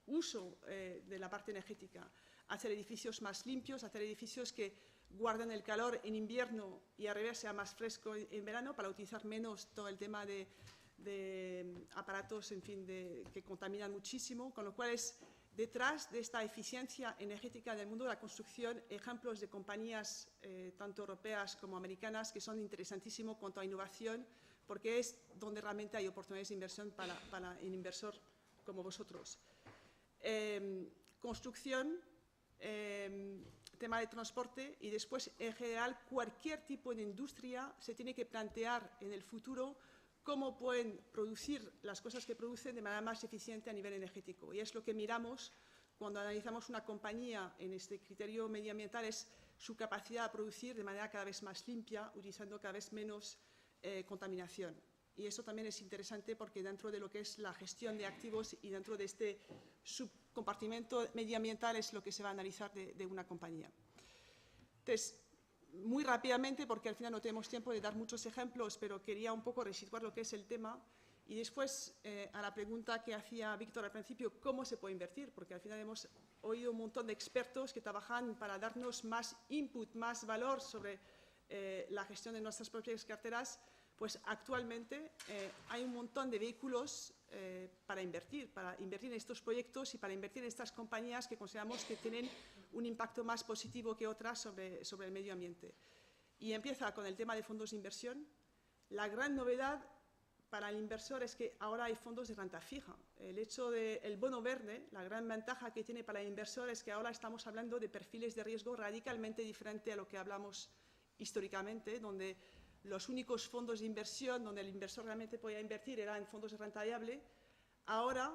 uso de la parte energética. Hacer edificios más limpios, hacer edificios que guarden el calor en invierno y al revés sea más fresco en verano para utilizar menos todo el tema de aparatos, en fin, que contaminan muchísimo, con lo cual es detrás de esta eficiencia energética del mundo de la construcción ejemplos de compañías tanto europeas como americanas que son interesantísimos en cuanto a innovación, porque es donde realmente hay oportunidades de inversión para un inversor como vosotros. Construcción, tema de transporte y después, en general, cualquier tipo de industria se tiene que plantear en el futuro cómo pueden producir las cosas que producen de manera más eficiente a nivel energético. Y es lo que miramos cuando analizamos una compañía en este criterio medioambiental, es su capacidad de producir de manera cada vez más limpia, utilizando cada vez menos contaminación. Y eso también es interesante porque dentro de lo que es la gestión de activos y dentro de este subcompartimento medioambiental es lo que se va a analizar de una compañía. Entonces, muy rápidamente, porque al final no tenemos tiempo de dar muchos ejemplos, pero quería un poco resituar lo que es el tema. Y después, a la pregunta que hacía Víctor al principio, ¿cómo se puede invertir? Porque al final hemos oído un montón de expertos que trabajan para darnos más input, más valor sobre la gestión de nuestras propias carteras. Pues actualmente hay un montón de vehículos para invertir en estos proyectos y para invertir en estas compañías que consideramos que tienen un impacto más positivo que otras sobre el medio ambiente. Y empieza con el tema de fondos de inversión. La gran novedad para el inversor es que ahora hay fondos de renta fija. El hecho del bono verde, la gran ventaja que tiene para el inversor es que ahora estamos hablando de perfiles de riesgo radicalmente diferentes a lo que hablamos históricamente, donde los únicos fondos de inversión donde el inversor realmente podía invertir eran en fondos de renta variable. Ahora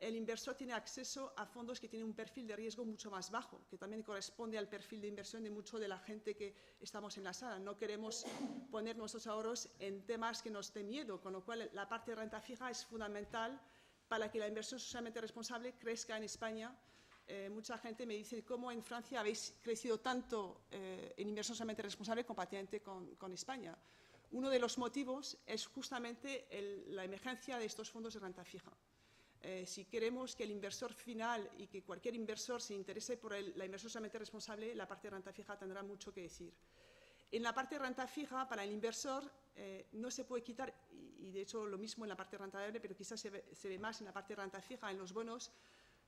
el inversor tiene acceso a fondos que tienen un perfil de riesgo mucho más bajo, que también corresponde al perfil de inversión de mucho de la gente que estamos en la sala. No queremos poner nuestros ahorros en temas que nos den miedo, con lo cual la parte de renta fija es fundamental para que la inversión socialmente responsable crezca en España. Mucha gente me dice cómo en Francia habéis crecido tanto en inversión socialmente responsable comparativamente con España. Uno de los motivos es justamente la emergencia de estos fondos de renta fija. Si queremos que el inversor final y que cualquier inversor se interese por la inversión socialmente responsable, la parte de renta fija tendrá mucho que decir. En la parte de renta fija, para el inversor, no se puede quitar, y de hecho lo mismo en la parte de renta variable, pero quizás se ve más en la parte de renta fija, en los bonos,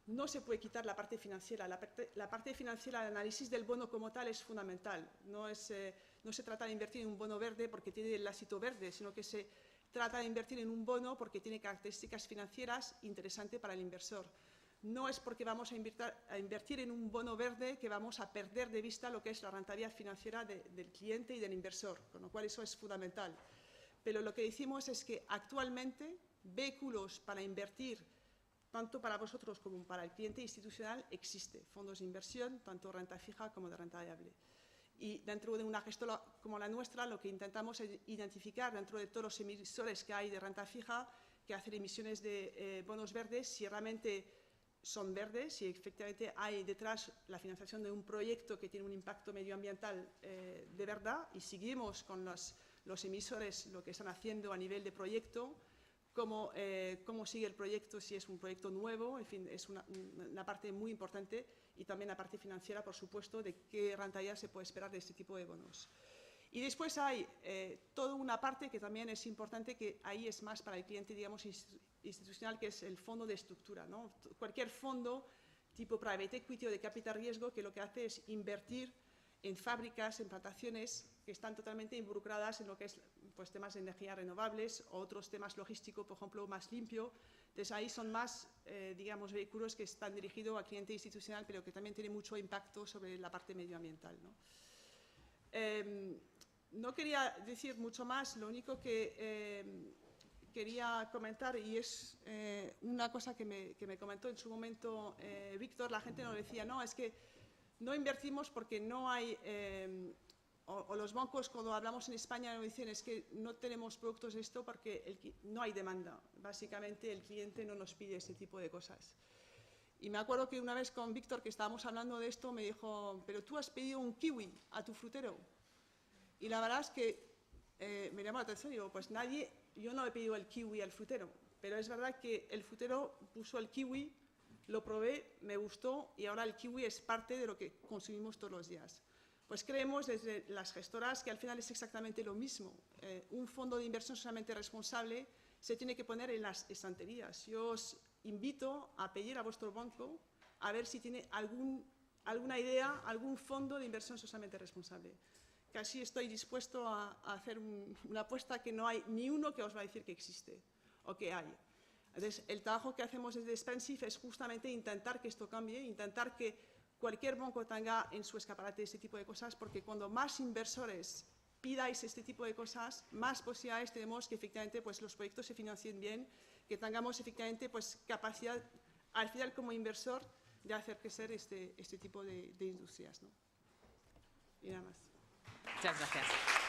no se puede quitar la parte financiera. La parte financiera, el análisis del bono como tal es fundamental. No se trata de invertir en un bono verde porque tiene el lacito verde, sino que se trata de invertir en un bono porque tiene características financieras interesantes para el inversor. No es porque vamos a invertir en un bono verde que vamos a perder de vista lo que es la rentabilidad financiera del cliente y del inversor, con lo cual eso es fundamental. Pero lo que decimos es que actualmente vehículos para invertir tanto para vosotros como para el cliente institucional existe, fondos de inversión, tanto renta fija como de renta variable. Y dentro de una gestora como la nuestra, lo que intentamos es identificar dentro de todos los emisores que hay de renta fija, que hacen emisiones de bonos verdes, si realmente son verdes, si efectivamente hay detrás la financiación de un proyecto que tiene un impacto medioambiental de verdad, y seguimos con los emisores lo que están haciendo a nivel de proyecto, cómo sigue el proyecto, si es un proyecto nuevo, en fin, es una parte muy importante, y también la parte financiera, por supuesto, de qué rentabilidad se puede esperar de este tipo de bonos. Y después hay toda una parte que también es importante, que ahí es más para el cliente, digamos, institucional, que es el fondo de estructura, ¿no? Cualquier fondo tipo private equity o de capital riesgo que lo que hace es invertir en fábricas, en plantaciones que están totalmente involucradas en lo que es pues, temas de energías renovables o otros temas logísticos, por ejemplo, más limpio. Entonces ahí son más, digamos, vehículos que están dirigidos al cliente institucional, pero que también tienen mucho impacto sobre la parte medioambiental, ¿no? No quería decir mucho más, lo único que quería comentar, y es una cosa que me comentó en su momento Víctor, la gente nos decía, no, es que no invertimos porque no hay, o los bancos cuando hablamos en España nos dicen es que no tenemos productos de esto porque no hay demanda. Básicamente el cliente no nos pide ese tipo de cosas. Y me acuerdo que una vez con Víctor, que estábamos hablando de esto, me dijo, pero tú has pedido un kiwi a tu frutero. Y la verdad es que me llamó la atención y digo, pues yo no he pedido el kiwi al frutero, pero es verdad que el frutero puso el kiwi, lo probé, me gustó y ahora el kiwi es parte de lo que consumimos todos los días. Pues creemos desde las gestoras que al final es exactamente lo mismo. Un fondo de inversión socialmente responsable se tiene que poner en las estanterías. Yo os invito a pedir a vuestro banco a ver si tiene alguna idea, algún fondo de inversión socialmente responsable. Casi estoy dispuesto a hacer una apuesta que no hay ni uno que os va a decir que existe o que hay. Entonces, el trabajo que hacemos desde Spensive es justamente intentar que esto cambie, intentar que cualquier banco tenga en su escaparate este tipo de cosas, porque cuando más inversores pidáis este tipo de cosas, más posibilidades tenemos que efectivamente pues, los proyectos se financien bien, que tengamos efectivamente pues, capacidad, al final como inversor, de hacer crecer este tipo de industrias, ¿no? Y nada más. Muchas gracias.